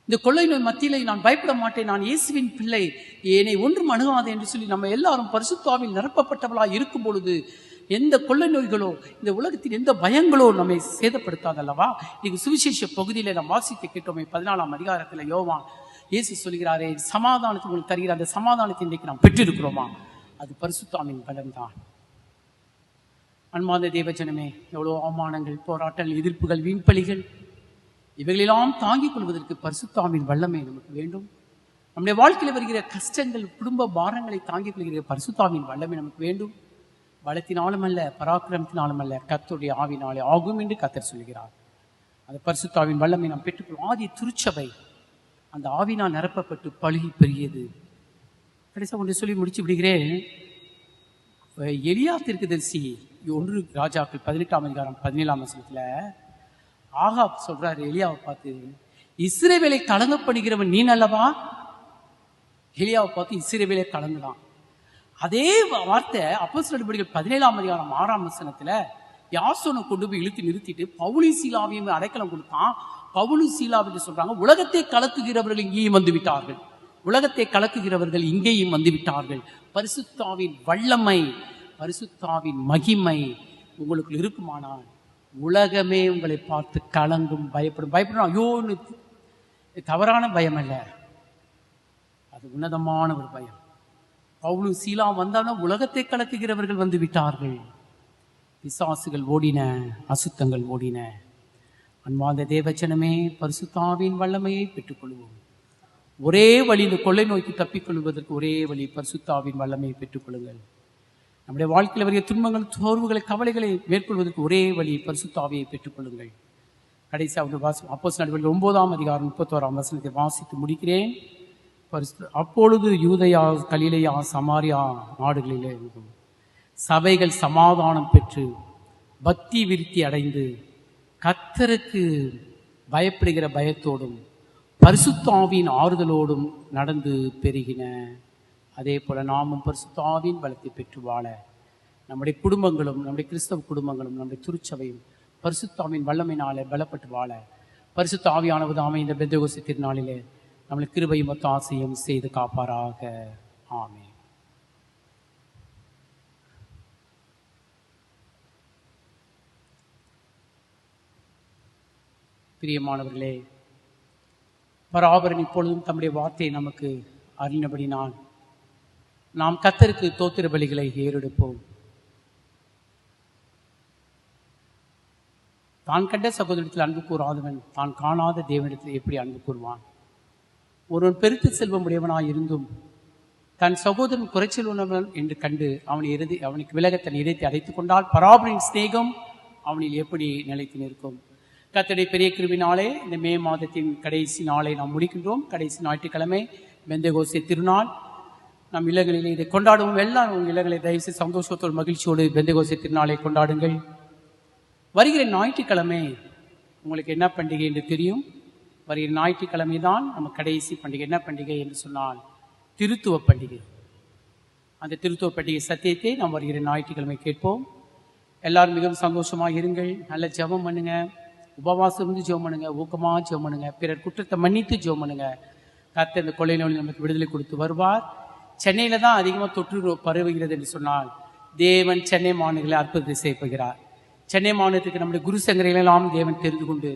இந்த கொள்ளை நோய் மத்தியிலே நான் பயப்பட மாட்டேன், நான் இயேசுவின் பிள்ளை, என்னை ஒன்றும் அணுகாது என்று சொல்லி நம்ம எல்லாரும் பரிசுத்தாவில் நிரப்பப்பட்டவளாக இருக்கும் பொழுது எந்த கொள்ளை நோய்களோ இந்த உலகத்தின் எந்த பயங்களோ நம்மை சேதப்படுத்தாதல்லவா? இன்னைக்கு சுவிசேஷ பகுதியில் நாம் வாசித்து கேட்டோமே, 14ஆம் அதிகாரத்தில் யோவான் இயேசு சொல்கிறாரே, சமாதானத்தை உங்களுக்கு தருகிற அந்த சமாதானத்தை இன்றைக்கு நாம் பெற்றிருக்கிறோமா? அது பரிசுத்தாவின் பலன்தான். அன்பார்ந்த தேவஜனமே, எவ்வளோ அவமானங்கள், போராட்டங்கள், எதிர்ப்புகள், வீண்பலிகள், இவைகளெல்லாம் தாங்கிக் கொள்வதற்கு பரிசுத்தாவின் வல்லமை நமக்கு வேண்டும். நம்முடைய வாழ்க்கையில் வருகிற கஷ்டங்கள், குடும்ப பாரங்களை தாங்கிக் கொள்கிற பரிசுத்தாவின் வல்லமை நமக்கு வேண்டும். பலத்தினாலும் அல்ல, பராக்கிரமத்தினாலும் அல்ல, கர்த்தருடைய ஆவினாலே ஆகும் என்று கர்த்தர் சொல்கிறார். அந்த பரிசுத்தாவின் வல்லமை நாம் பெற்றுக்கொள்ளும். ஆதி திருச்சபை அந்த ஆவினால் நிரப்பப்பட்டு பழுகி பெரியது. கடைசியாக ஒன்று சொல்லி முடிச்சு விடுகிறேன். எலியா தீர்க்கதரிசி 1 ராஜாக்கள் 18ஆம் அதிகாரம் 17ஆம் வசனத்தில் ஆகாப் சொல்றாரு எலியாவை பார்த்து, இஸ்ரவேலை கலங்கப்படுகிறவன் நீ அல்லவா? எலியாவை பார்த்து இஸ்ரவேலை கலங்குதான். அதே வார்த்தை அப்போஸ்தலர் நடபடிகள் 17ஆம் அதிகாரம் 6ஆம் வசனத்துல யாசோனை கொண்டு போய் இழுத்து நிறுத்திட்டு பவுலி சீலாவையும் அடைக்கலம் கொடுத்தான். பவுலு சீலா என்று சொல்றாங்க, உலகத்தை கலக்குகிறவர்கள் இங்கேயும் வந்து விட்டார்கள், உலகத்தை கலக்குகிறவர்கள் இங்கேயும் வந்து விட்டார்கள். பரிசுத்தாவின் வல்லமை, பரிசுத்தாவின் மகிமை உங்களுக்கு இருக்குமானால் உலகமே உங்களை பார்த்து கலங்கும், பயப்படும். பயப்படணும் ஐயோன்னு தவறான பயம் அல்ல, அது உன்னதமான ஒரு பயம். பவுலு சீலா வந்தாலும் உலகத்தை கலக்குகிறவர்கள் வந்து விட்டார்கள். பிசாசுகள் ஓடின, அசுத்தங்கள் ஓடின. அன்பார்ந்த தேவச்சனமே, பரிசுத்தாவின் வல்லமையை பெற்றுக்கொள்வோம். ஒரே வழி, இந்த கொள்ளை நோய்க்கு தப்பிக்கொள்வதற்கு ஒரே வழி பரிசுத்தாவின் வல்லமையை பெற்றுக்கொள்ளுங்கள். நம்முடைய வாழ்க்கையில் வரைய துன்பங்கள், சோர்வுகளை, கவலைகளை மேற்கொள்வதற்கு ஒரே வழி பரிசுத்தாவியை பெற்றுக்கொள்ளுங்கள். கடைசியாக அப்போஸ்தலர் நடபடிகள் 9ஆம் அதிகாரம் 31ஆம் வசனத்தை வாசித்து முடிக்கிறேன். அப்பொழுது யூதயா, கலிலேயா, சமாரியா நாடுகளிலே சபைகள் சமாதானம் பெற்று பக்தி விருத்தி அடைந்து கர்த்தருக்கு பயப்படுகிற பயத்தோடும் பரிசுத்தாவின் ஆறுதலோடும் நடந்து பெருகின. அதே போல நாமும் பரிசுத்தாவின் பலத்தை பெற்று வாழ நம்முடைய குடும்பங்களும், நம்முடைய கிறிஸ்தவ குடும்பங்களும், நம்முடைய திருச்சபையும் பரிசுத்தாவின் வல்லமையினாலே பலப்பட்டு வாழ பரிசுத்த ஆவியானவர் தாமே இந்த பெந்தெகோஸ்தே திருநாளிலே நம்மளுக்கு கிருபையும் ஒத்தாசையும் செய்து காப்பாராக. ஆமென். பிரியமானவர்களே, பராபரன் இப்பொழுதும் தம்முடைய வார்த்தையை நமக்கு அறிந்தபடினால் நாம் கர்த்தருக்கு தோத்திர பலிகளை ஏறெடுப்போம். தான் கண்ட சகோதரத்தில் அன்பு கூறாதவன் தான் காணாத தேவனிடத்தில் எப்படி அன்பு கூறுவான்? ஒருவன் பெருத்து செல்வம் உடையவனாய் இருந்தும் தன் சகோதரன் குறைச்சல் உணவன் என்று கண்டு அவனுக்கு விலக தன் இதயத்தை அடைத்துக் கொண்டால் பராபரின் சிநேகம் அவனில் எப்படி நிலைத்து நிற்கும்? கர்த்தருடைய பெரிய கிருபையினாலே இந்த மே மாதத்தின் கடைசி நாளை நாம் முடிக்கின்றோம். கடைசி ஞாயிற்றுக்கிழமை பெந்தெகோஸ்தே திருநாள். நம் இல்லங்களிலே இதை கொண்டாடுவோம். எல்லாரும் உங்கள் இல்லங்களை தயவுசெய்து சந்தோஷத்தோடு மகிழ்ச்சியோடு பெந்தெகோஸ்தே திருநாளை கொண்டாடுங்கள். வருகிற ஞாயிற்றுக்கிழமை உங்களுக்கு என்ன பண்டிகை என்று தெரியும். வருகிற ஞாயிற்றுக்கிழமை தான் நம்ம கடைசி பண்டிகை. என்ன பண்டிகை என்று சொன்னால் திருத்துவ பண்டிகை. அந்த திருத்துவ பண்டிகை சத்தியத்தை நாம் வருகிற ஞாயிற்றுக்கிழமை கேட்போம். எல்லாரும் மிகவும் சந்தோஷமாக இருங்கள். நல்ல ஜெபம் பண்ணுங்க, உபவாசம் இருந்து ஜெபம் பண்ணுங்க, ஊக்கமாக ஜெபம் பண்ணுங்க, பிறர் குற்றத்தை மன்னித்து ஜெபம் பண்ணுங்க. கர்த்தர் இந்த கொள்ளை நோயில் நமக்கு விடுதலை கொடுத்து வருவார். சென்னையில் தான் அதிகமாக தொற்று பரவுகிறது என்று சொன்னால் தேவன் சென்னை மாநிலங்களை அற்புதத்தை செய்யப்படுகிறார். சென்னை மாநிலத்துக்கு நம்முடைய குரு சங்கரைகளெல்லாம் தேவன் தெரிந்து கொண்டு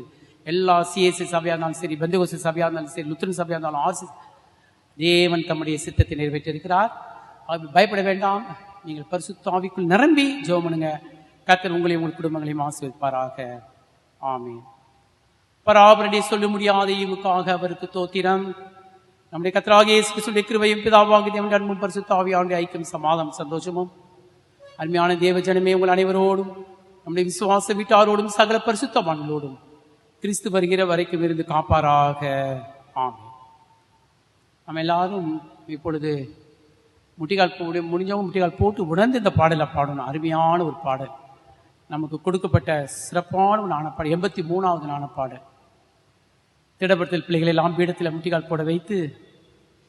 எல்லா சிஎஸ்சி சபையாக இருந்தாலும் சரி, பெந்தெகோஸ்தே சபையாக இருந்தாலும் சரி, லுத்தரன் சபையாக இருந்தாலும் ஆர்சி தேவன் தம்முடைய சித்தத்தை நிறைவேற்றியிருக்கிறார். பயப்பட வேண்டாம். நீங்கள் பரிசுத்த ஆவிக்குள் நிரம்பி ஜெபம் பண்ணுங்க. கர்த்தர் உங்களையும் உங்கள் குடும்பங்களையும் ஆசீர்வதிப்பாராக. ஆமென். பராபரனை சொல்ல முடியாத ஈவுக்காக அவருக்கு தோத்திரம். நம்முடைய கர்த்தராகிய இயேசு கிறிஸ்துவின் கிருபையும் பிதாவாகிய தேவனுடைய அன்பும் பரிசுத்த ஆவியானவருடைய ஐக்கியம், சமாதானம், சந்தோஷமும் அருமையான தேவ ஜனமே உங்கள் அனைவரோடும், நம்முடைய விசுவாச வீட்டாரோடும், சகல பரிசுத்தவான்களோடும் கிறிஸ்து வருகிற வரைக்கும் இருந்து காப்பாராக. ஆமென். நம்ம எல்லாரும் இப்பொழுது முட்டிகால் முடிஞ்சவங்க முட்டிகால் போட்டு உணர்ந்து இந்த பாடலை பாடணும். அருமையான ஒரு பாடல், நமக்கு கொடுக்கப்பட்ட சிறப்பான ஒரு நாணப்பாடல், 83வது நாணப்பாடல். திடப்படுத்தல் பிள்ளைகளை எல்லாம் பீடத்தில் முட்டிகால் போட வைத்து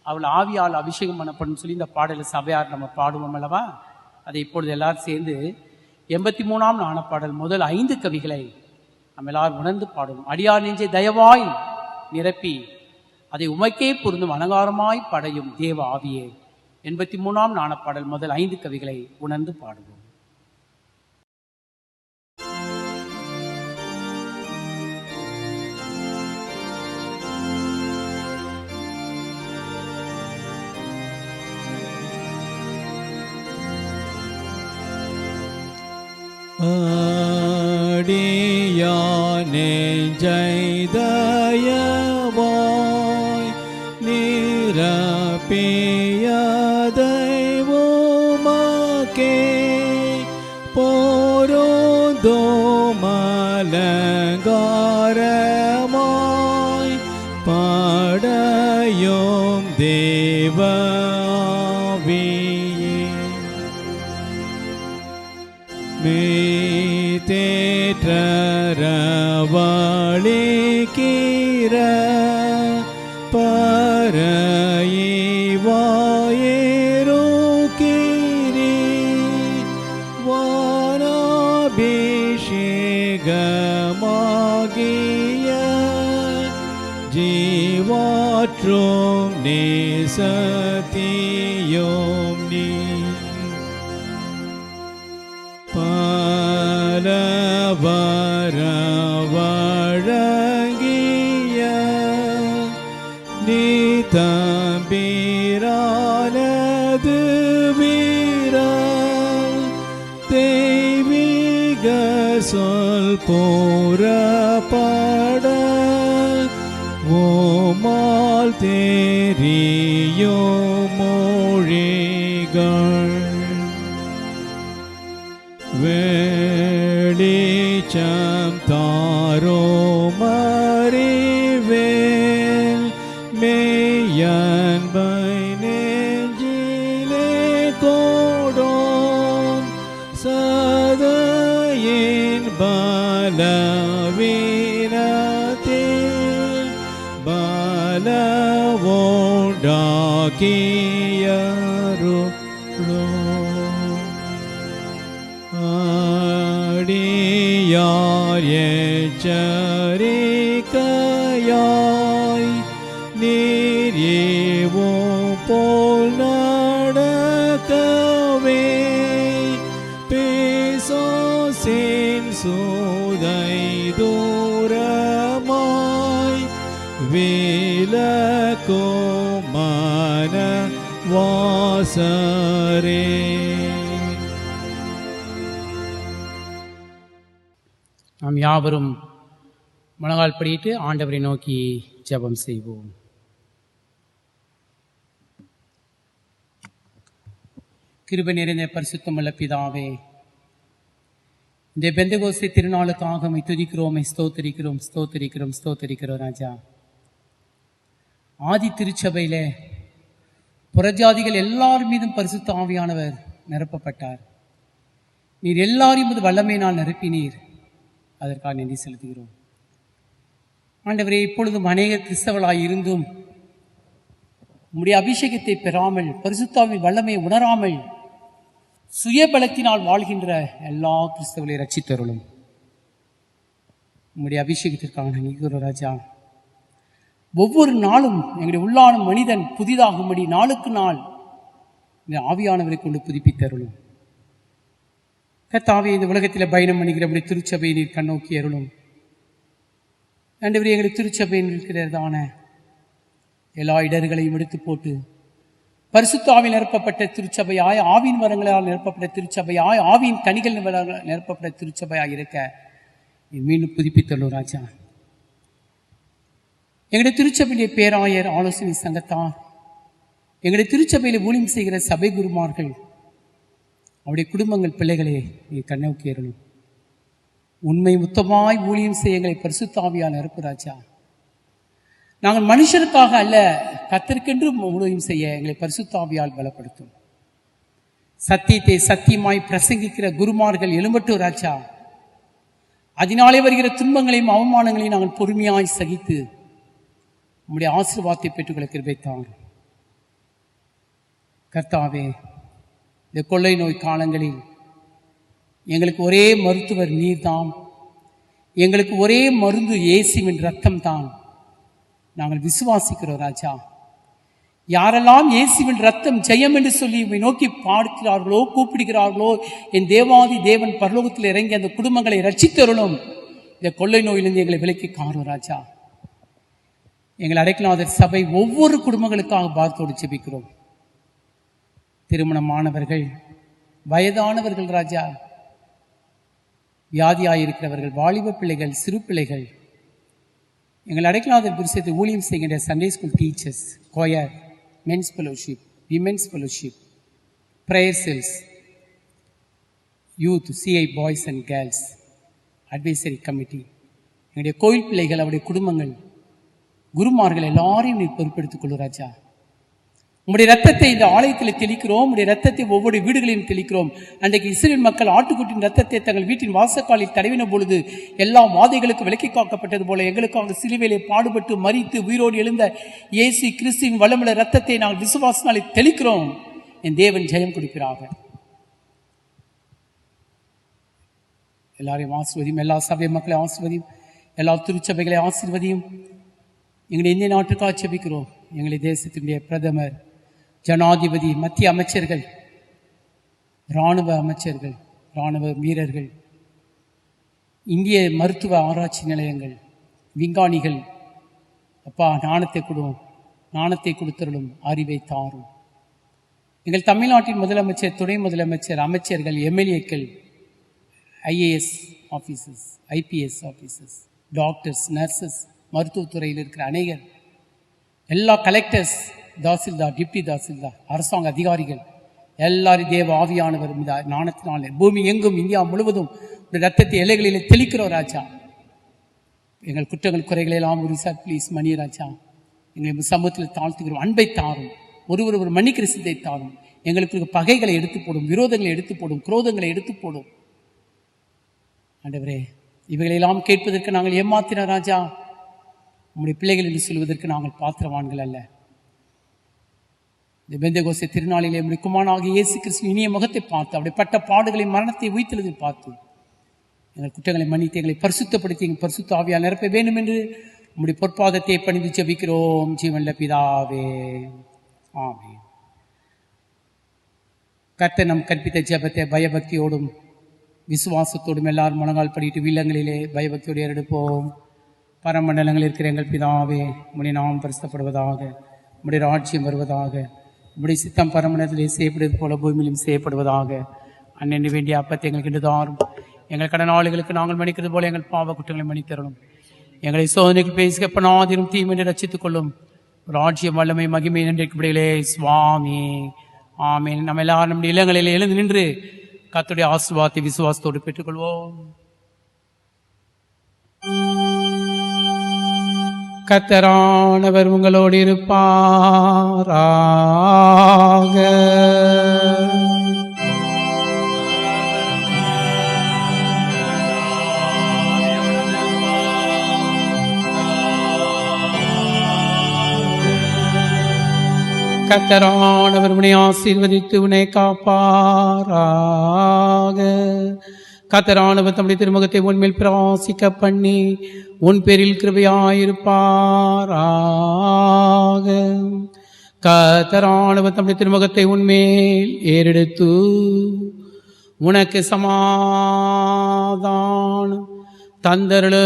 அவள் ஆவியால் அபிஷேகம் பண்ணப்படும் சொல்லி இந்த பாடலை சபையார் நம்ம பாடுவோம் அல்லவா? அதை இப்பொழுது எல்லாரும் சேர்ந்து 83ஆம் நாணப்பாடல் முதல் 5 கவிகளை நம்ம எல்லாரும் உணர்ந்து பாடுவோம். அடியார் நெஞ்சை தயவாய் நிரப்பி அதை உமைக்கே பொருந்தும் அலங்காரமாய் படையும் தேவ ஆவியே. 83ஆம் நாணப்பாடல் முதல் 5 கவிகளை உணர்ந்து பாடுவோம். அடியானே ஜெயதயவாய் நிரப்பி பொருந்தும் அலங்காரமாய் படையும் தேவ ஆவியே, மெய்தேற்றரவழிக்கிற பரைவாயேரோக்கிரி வானாபிஷேகமாகிய ஜீவாற்றும் நேசத்தியோம் நீ பலவரவழங்கிய நீ தம்பிரானது வீர தெய்வீக சொல் போரப்பட ஓமால் தெரியும் மொழிகள் வெளிச்சம் தாரோம் அறிவேல் மெய்யன்பை நெஞ்சிலே கோடோம் சதையின் பலவீனத்தில் பலவோண்டாக்கியருளோம். அடியார் எச்சரிக்கையாய் நீர் ஏவும் போல் நடக்கவே பேசோசின் சூதை தூரமாய் விலக்கோ மன வாசரே. நாம் யாவரும் முழங்கால் படியிட்டு ஆண்டவரை நோக்கி ஜெபம் செய்வோம். கிருபை நிறைந்த பரிசுத்தமுள்ள பிதாவே, இந்த பெந்தகோஸ்தே திருநாளுக்காக உம்மை துதிக்கிறோம், ஸ்தோத்திரிக்கிறோம் ஸ்தோத்திரிக்கிறோம் ஸ்தோத்திரிக்கிறோம் ராஜா. ஆதி திருச்சபையில புறஜாதிகள் எல்லார் மீதும் பரிசுத்த ஆவியானவர் நிரப்பப்பட்டார். நீர் எல்லாரையும் இது வல்லமையினால் நிரப்பினீர். அதற்காக நன்றி செலுத்துகிறோம் ஆண்டவரே. இப்பொழுதும் அநேக கிறிஸ்தவர்களாய் இருந்தும் உம்முடைய அபிஷேகத்தை பெறாமல், பரிசுத்தாவின் வல்லமையை உணராமல் சுயபலத்தினால் வாழ்கின்ற எல்லா கிறிஸ்தவர்களை ரட்சித்தருளும். உம்முடைய அபிஷேகத்திற்காக நன்றி ராஜா. ஒவ்வொரு நாளும் எங்களுடைய உள்ளான மனிதன் புதிதாகும்படி நாளுக்கு நாள் இந்த ஆவியானவரை கொண்டு புதுப்பித்தருளும். கர்த்தாவே, இந்த உலகத்தில் பயணம் பண்ணுகிற நம்முடைய திருச்சபையை நீர் கண்ணோக்கி அருளும். ஆண்டவரே, எங்களுடைய திருச்சபையில் இருக்கிறதான எல்லா இடர்களையும் எடுத்து போட்டு பரிசுத்தாவில் நிரப்பப்பட்ட திருச்சபையாய், ஆவின் வரங்களால் நிரப்பப்பட்ட திருச்சபையாய், ஆவின் கனிகள் நிரப்பப்பட்ட திருச்சபையாய் இருக்க மீண்டும் புதுப்பித்தருளும் ராஜா. எங்களுடைய திருச்சபையிலே பேராயர், ஆலோசனை சங்கத்தார், எங்களுடைய திருச்சபையில் ஊழியம் செய்கிற சபை குருமார்கள், அவருடைய குடும்பங்கள், பிள்ளைகளே நீ கண்ணோக்கி அருளும். உண்மை முத்தமாய் ஊழியம் செய்ய எங்களை பரிசுத்த ஆவியால் நிரப்பு ராஜா. நாங்கள் மனுஷருக்காக அல்ல, கர்த்தருக்கென்று ஊழியம் செய்ய எங்களை பரிசுத்த ஆவியால் பலப்படுத்தும். சத்தியத்தை சத்தியமாய் பிரசங்கிக்கிற குருமார்கள் எழும்பட்டும் ராஜா. அதனாலே வருகிற துன்பங்களையும் அவமானங்களையும் நாங்கள் பொறுமையாய் சகித்து உம்முடைய ஆசீர்வாதத்தை பெற்றுக்கொள்ள கிருபை தாரும் கர்த்தாவே. இந்த கொள்ளை நோய் காலங்களில் எங்களுக்கு ஒரே மருத்துவர் நீர்தான், எங்களுக்கு ஒரே மருந்து இயேசுவின் ரத்தம் தான். நாங்கள் விசுவாசிக்கிறோம் ராஜா. யாரெல்லாம் இயேசுவின் ரத்தம் ஜெயம் என்று சொல்லி இவை நோக்கி பார்க்கிறார்களோ, கூப்பிடுகிறார்களோ, என் தேவாதி தேவன் பரலோகத்தில் இறங்கி அந்த குடும்பங்களை ரட்சித்தருளும். இந்த கொள்ளை நோயிலிருந்து எங்களை விலக்கி காணும் ராஜா. எங்கள் அடைக்கலாதர் சபை ஒவ்வொரு குடும்பங்களுக்காக பார்த்தோடு ஜெபிக்கிறோம். திருமணமானவர்கள், வயதானவர்கள் ராஜா, வியாதியாயிருக்கிறவர்கள், வாலிப பிள்ளைகள், சிறு பிள்ளைகள், எங்கள் அடைக்கலாதர் புருஷத்தை ஊழியம் செய்கின்ற Sunday school teachers, choir, men's fellowship, women's fellowship, prayer cells, youth CI boys and girls advisory committee, எங்களுடைய கோயில் பிள்ளைகள், அவருடைய குடும்பங்கள், குருமார்கள் எல்லாரையும் நீ பொறுப்பெடுத்துக் கொள்ளு ராஜா. உங்களுடைய ரத்தத்தை இந்த ஆலயத்தில் தெளிக்கிறோம், உங்களுடைய ரத்தத்தை ஒவ்வொரு வீடுகளையும் தெளிக்கிறோம். அன்றைக்கு இஸ்ரேல் மக்கள் ஆட்டுக்குட்டின் ரத்தத்தை தங்கள் வீட்டின் வாசக்காலில் தடவின பொழுது எல்லா வாதைகளுக்கும் விலக்கி காக்கப்பட்டது போல எங்களுக்காக சிலுவையிலே பாடுபட்டு மரித்து உயிரோடு எழுந்த இயேசு கிறிஸ்துவின் வல்லமுள்ள ரத்தத்தை நாங்கள் விசுவாசனாலே தெளிக்கிறோம். என் தேவன் ஜெயம் கொடுக்கிறாக. எல்லாரையும் ஆசீர்வதியும், எல்லா சபை மக்களை ஆசீர்வதியும், எல்லா திருச்சபைகளை ஆசீர்வதியும். எங்களை இந்திய நாட்டுக்காக செபிக்கிறோம். எங்களை தேசத்தினுடைய பிரதமர், ஜனாதிபதி, மத்திய அமைச்சர்கள், இராணுவ அமைச்சர்கள், இராணுவ வீரர்கள், இந்திய மருத்துவ ஆராய்ச்சி நிலையங்கள், விஞ்ஞானிகள், அப்பா ஞானத்தை கொடுவோம், ஞானத்தை கொடுத்தருளும், அறிவை தாரும். எங்கள் தமிழ்நாட்டின் முதலமைச்சர், துணை முதலமைச்சர், அமைச்சர்கள், எம்எல்ஏக்கள், IAS officers, IPS officers, doctors, nurses, மருத்துவத்துறையில் இருக்கிற அநேகர், எல்லா கலெக்டர்ஸ், தாசில்தார், டிப்டி தாசில்தார், அரசாங்க அதிகாரிகள் எல்லாரும் தேவ ஆவியானவர் இந்த ஞானத்தினாலே பூமி எங்கும் இந்தியா முழுவதும் இந்த ரத்தத்தை எல்லைகளிலே தெளிக்கிறோம் ராஜா. எங்கள் குற்றங்கள் குறைகளை எல்லாம் ஒரு சார் ப்ளீஸ் மணி ராஜா. எங்களை சமூகத்தில் தாழ்த்துகிறோம். அன்பை தாரும், ஒரு மன்னிக்கிற சிந்தை தாரும். எங்களுக்கு பகைகளை எடுத்து போடும், விரோதங்களை எடுத்து போடும், குரோதங்களை எடுத்து போடும். ஆண்டவரே, இவைகளெல்லாம் கேட்பதற்கு நாங்கள் ஏமாத்தின ராஜா. உம்முடைய பிள்ளைகள் என்று சொல்வதற்கு நாங்கள் பாத்திரவான்கள் அல்ல. இந்த பெந்தகோஸ்தே திருநாளிலே நம்முடைய குமாரனாகிய இயேசு கிறிஸ்து இனிய முகத்தை பார்த்து, அவருடைய பட்ட பாடுகளை, மரணத்தை உயிர்த்தெழுதலை பார்த்து எங்கள் குற்றங்களை மன்னித்து எங்களை பரிசுத்தப்படுத்தி எங்கள் பரிசுத்த ஆவியால் நிரப்ப வேண்டும் என்று நம்முடைய பொற்பாதத்தை பணிந்து ஜெபிக்கிறோம் ஜீவனுள்ள பிதாவே, ஆமென். கர்த்தர் நம் கற்பித்த ஜெபத்தை பயபக்தியோடும் விசுவாசத்தோடும் எல்லாரும் முழங்கால் படிட்டு வில்லங்களிலே பயபக்தியோடு ஏறெடுப்போம். பரமண்டலங்கள் இருக்கிற எங்கள் பிதாவே, உம்முடைய நாமம் பரிசுத்தப்படுவதாக, உம்முடைய ராஜ்யம் வருவதாக, உம்முடைய சித்தம் பரமண்டலத்திலே செய்யப்படுவது போல பூமியிலும் செய்யப்படுவதாக. அன்னென்று வேண்டிய அப்பத்தை எங்களுக்கு இன்று தாரும். எங்கள் கடனாளிகளுக்கு நாங்கள் மன்னிக்கிறது போல எங்கள் பாவ குற்றங்களை மன்னித்தரணும். எங்களை சோதனைக்கு பேசிக்கப்படாதிரும், தீமென்று ரட்சித்துக் கொள்ளும். ராஜ்யம் வல்லமை மகிமை நன்றிக்கும்படிகளே சுவாமி, ஆமீன். நம்ம எல்லாரும் நம்முடைய இல்லங்களில் எழுந்து நின்று கர்த்தருடைய ஆசீர்வாதத்தை விசுவாசத்தோடு பெற்றுக்கொள்வோம். கர்த்தரானவர் உங்களோடு இருப்பாராக. கர்த்தரானவர் உன்னை ஆசீர்வதித்து உன்னை காப்பாராக. கர்த்தரானவர் தம்முடைய திருமுகத்தை உன்மேல் பிரகாசிக்க பண்ணி உன் பேரில் கிருபையாயிருப்பாராக. கர்த்தரானவர் தம்முடைய திருமுகத்தை உன்மேல் ஏறெடுத்து உனக்கு சமாதானம் தந்தருளுவாராக.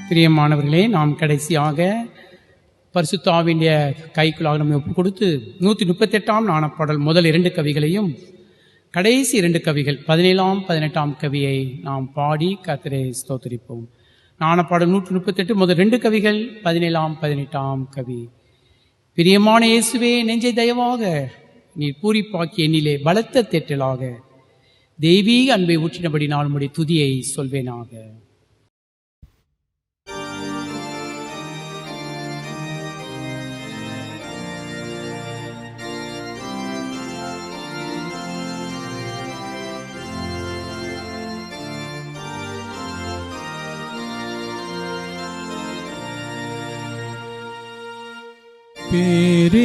பிரியமானவர்களே, நாம் கடைசியாக பரிசுத்த ஆவியுடைய கைக்குள்ளாக நம்மை ஒப்பு கொடுத்து 138ஆம் ஞானப்பாடல் முதல் 2 கவிகளையும் கடைசி 2 கவிகள் 17ஆம் 18ஆம் கவியை நாம் பாடி கர்த்தரை ஸ்தோத்திரிப்போம். ஞானப்பாடல் 138 முதல் 2 கவிகள், 17ஆம் 18ஆம் கவி. பிரியமான இயேசுவே, நெஞ்சை தயவாக நீர் பூரிப்பாக்கி என்னிலே பலத்த தேற்றலாக தெய்வீக அன்பை ஊற்றினபடி நான் உம்முடைய துதியை சொல்வேனாக.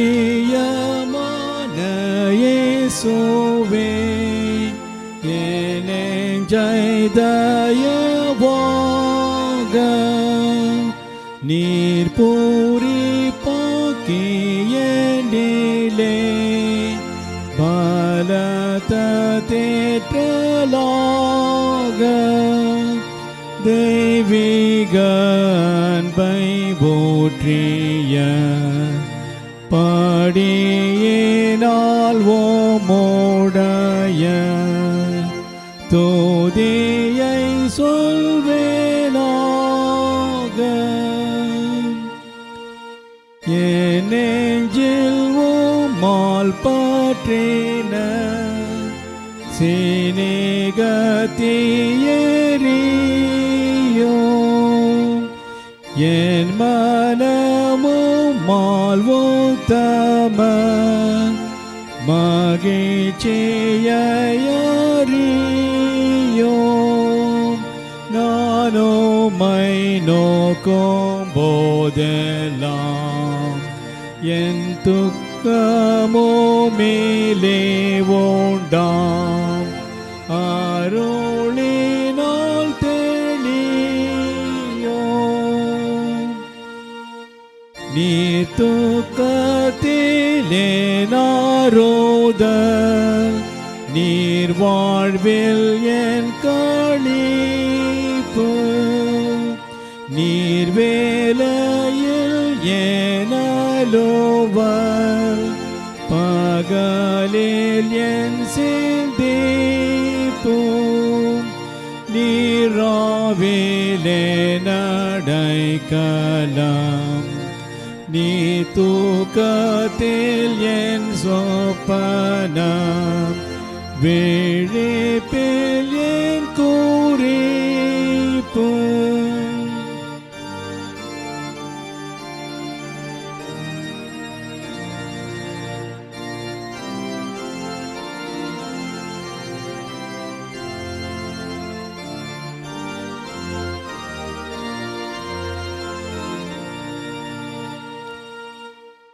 பிரியமான இயேசுவே, என் நெஞ்சை தயவாக நீர் பூரிப்பாக்கி என்னிலே பலத்த தேற்றலாக தெய்வீக அன்பை ஊற்றிய படியினால் ஓமோடைய தோதியை சொல்வேனாக. என் நெஞ்சில் உம்மால் பற்றின சிநேகத்தீயரியோ என் மனமும் மால்வோத்தம மகிழ்ச்சியறியோ நானோ மை நோக்கும் போதெல்லாம் என் துக்கமோ மேலே உண்டாம் அருளினால் தெளியோ நீ துக்கத்திலே நாரோதல் நீர் வாழ்வில் என் களிப்பு நீர் வேலையில் எனலோவர் பகலில் என் சிந்திப்பு நீராவிலே நடைக்கலாம் நீ தூக்கத்தில் என் சொப்பனம் விழிப்பில் என் குறிப்பு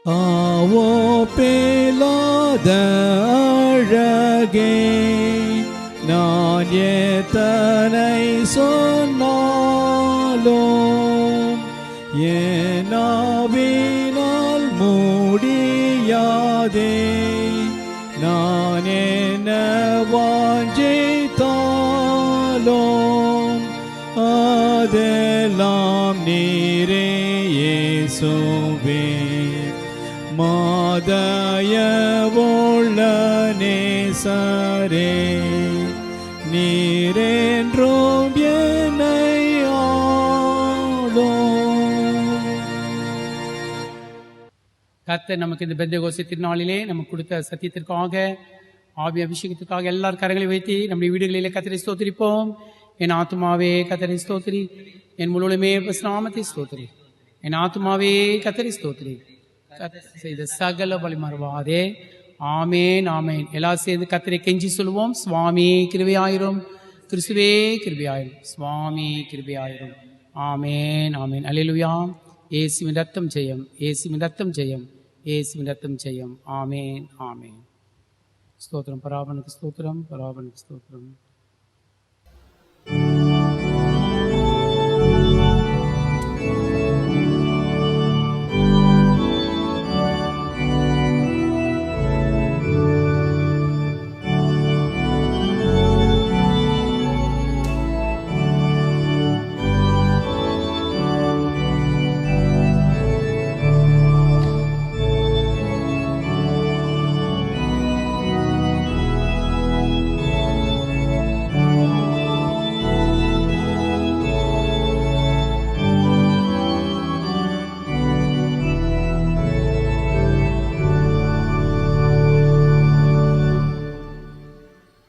ஆவோ பேலாத அழகே நான் எத்தனை சொன்னாலும் என் ஆவினால் முடியாதே நான் என்ன வாஞ்சித்தாலும் அதெல்லாம் நீரே இயேசுவே மாதயவுள்ள நேசரே நீரென்றும் என்னை ஆளும். கர்த்தர் நமக்கு இந்த பெந்தகோஸ்து திருநாளிலே நமக்கு கொடுத்த சத்தியத்திற்காக ஆவி அபிஷேகத்திற்காக எல்லார் கரங்களை வைத்து நம்முடைய வீடுகளிலே கர்த்தரை ஸ்தோத்திரிப்போம். என் ஆத்துமாவே கர்த்தரை ஸ்தோத்திரி, என் முழுமே நாமத்தை ஸ்தோத்திரி. என் ஆத்துமாவே கர்த்தரை ஸ்தோத்திரி, கர்த்தர் செய்த சகல வழி மறவாதே. ஆமேன் ஆமேன். எல்லாம் சேர்ந்து கர்த்தரை கெஞ்சி சொல்லுவோம். சுவாமி கிருபையாயிரும், கிறிஸ்துவே கிருபையாயிரும், சுவாமி கிருபையாயிரும். ஆமேன் ஆமேன். அல்லேலூயா. இயேசுவின் ரத்தம் ஜெயம், இயேசுவின் ரத்தம் ஜெயம், இயேசுவின் ரத்தம் ஜெயம். ஆமேன் ஆமேன். ஸ்தோத்திரம் பராபனுக்கு ஸ்தோத்திரம், பராபனுக்கு ஸ்தோத்திரம்.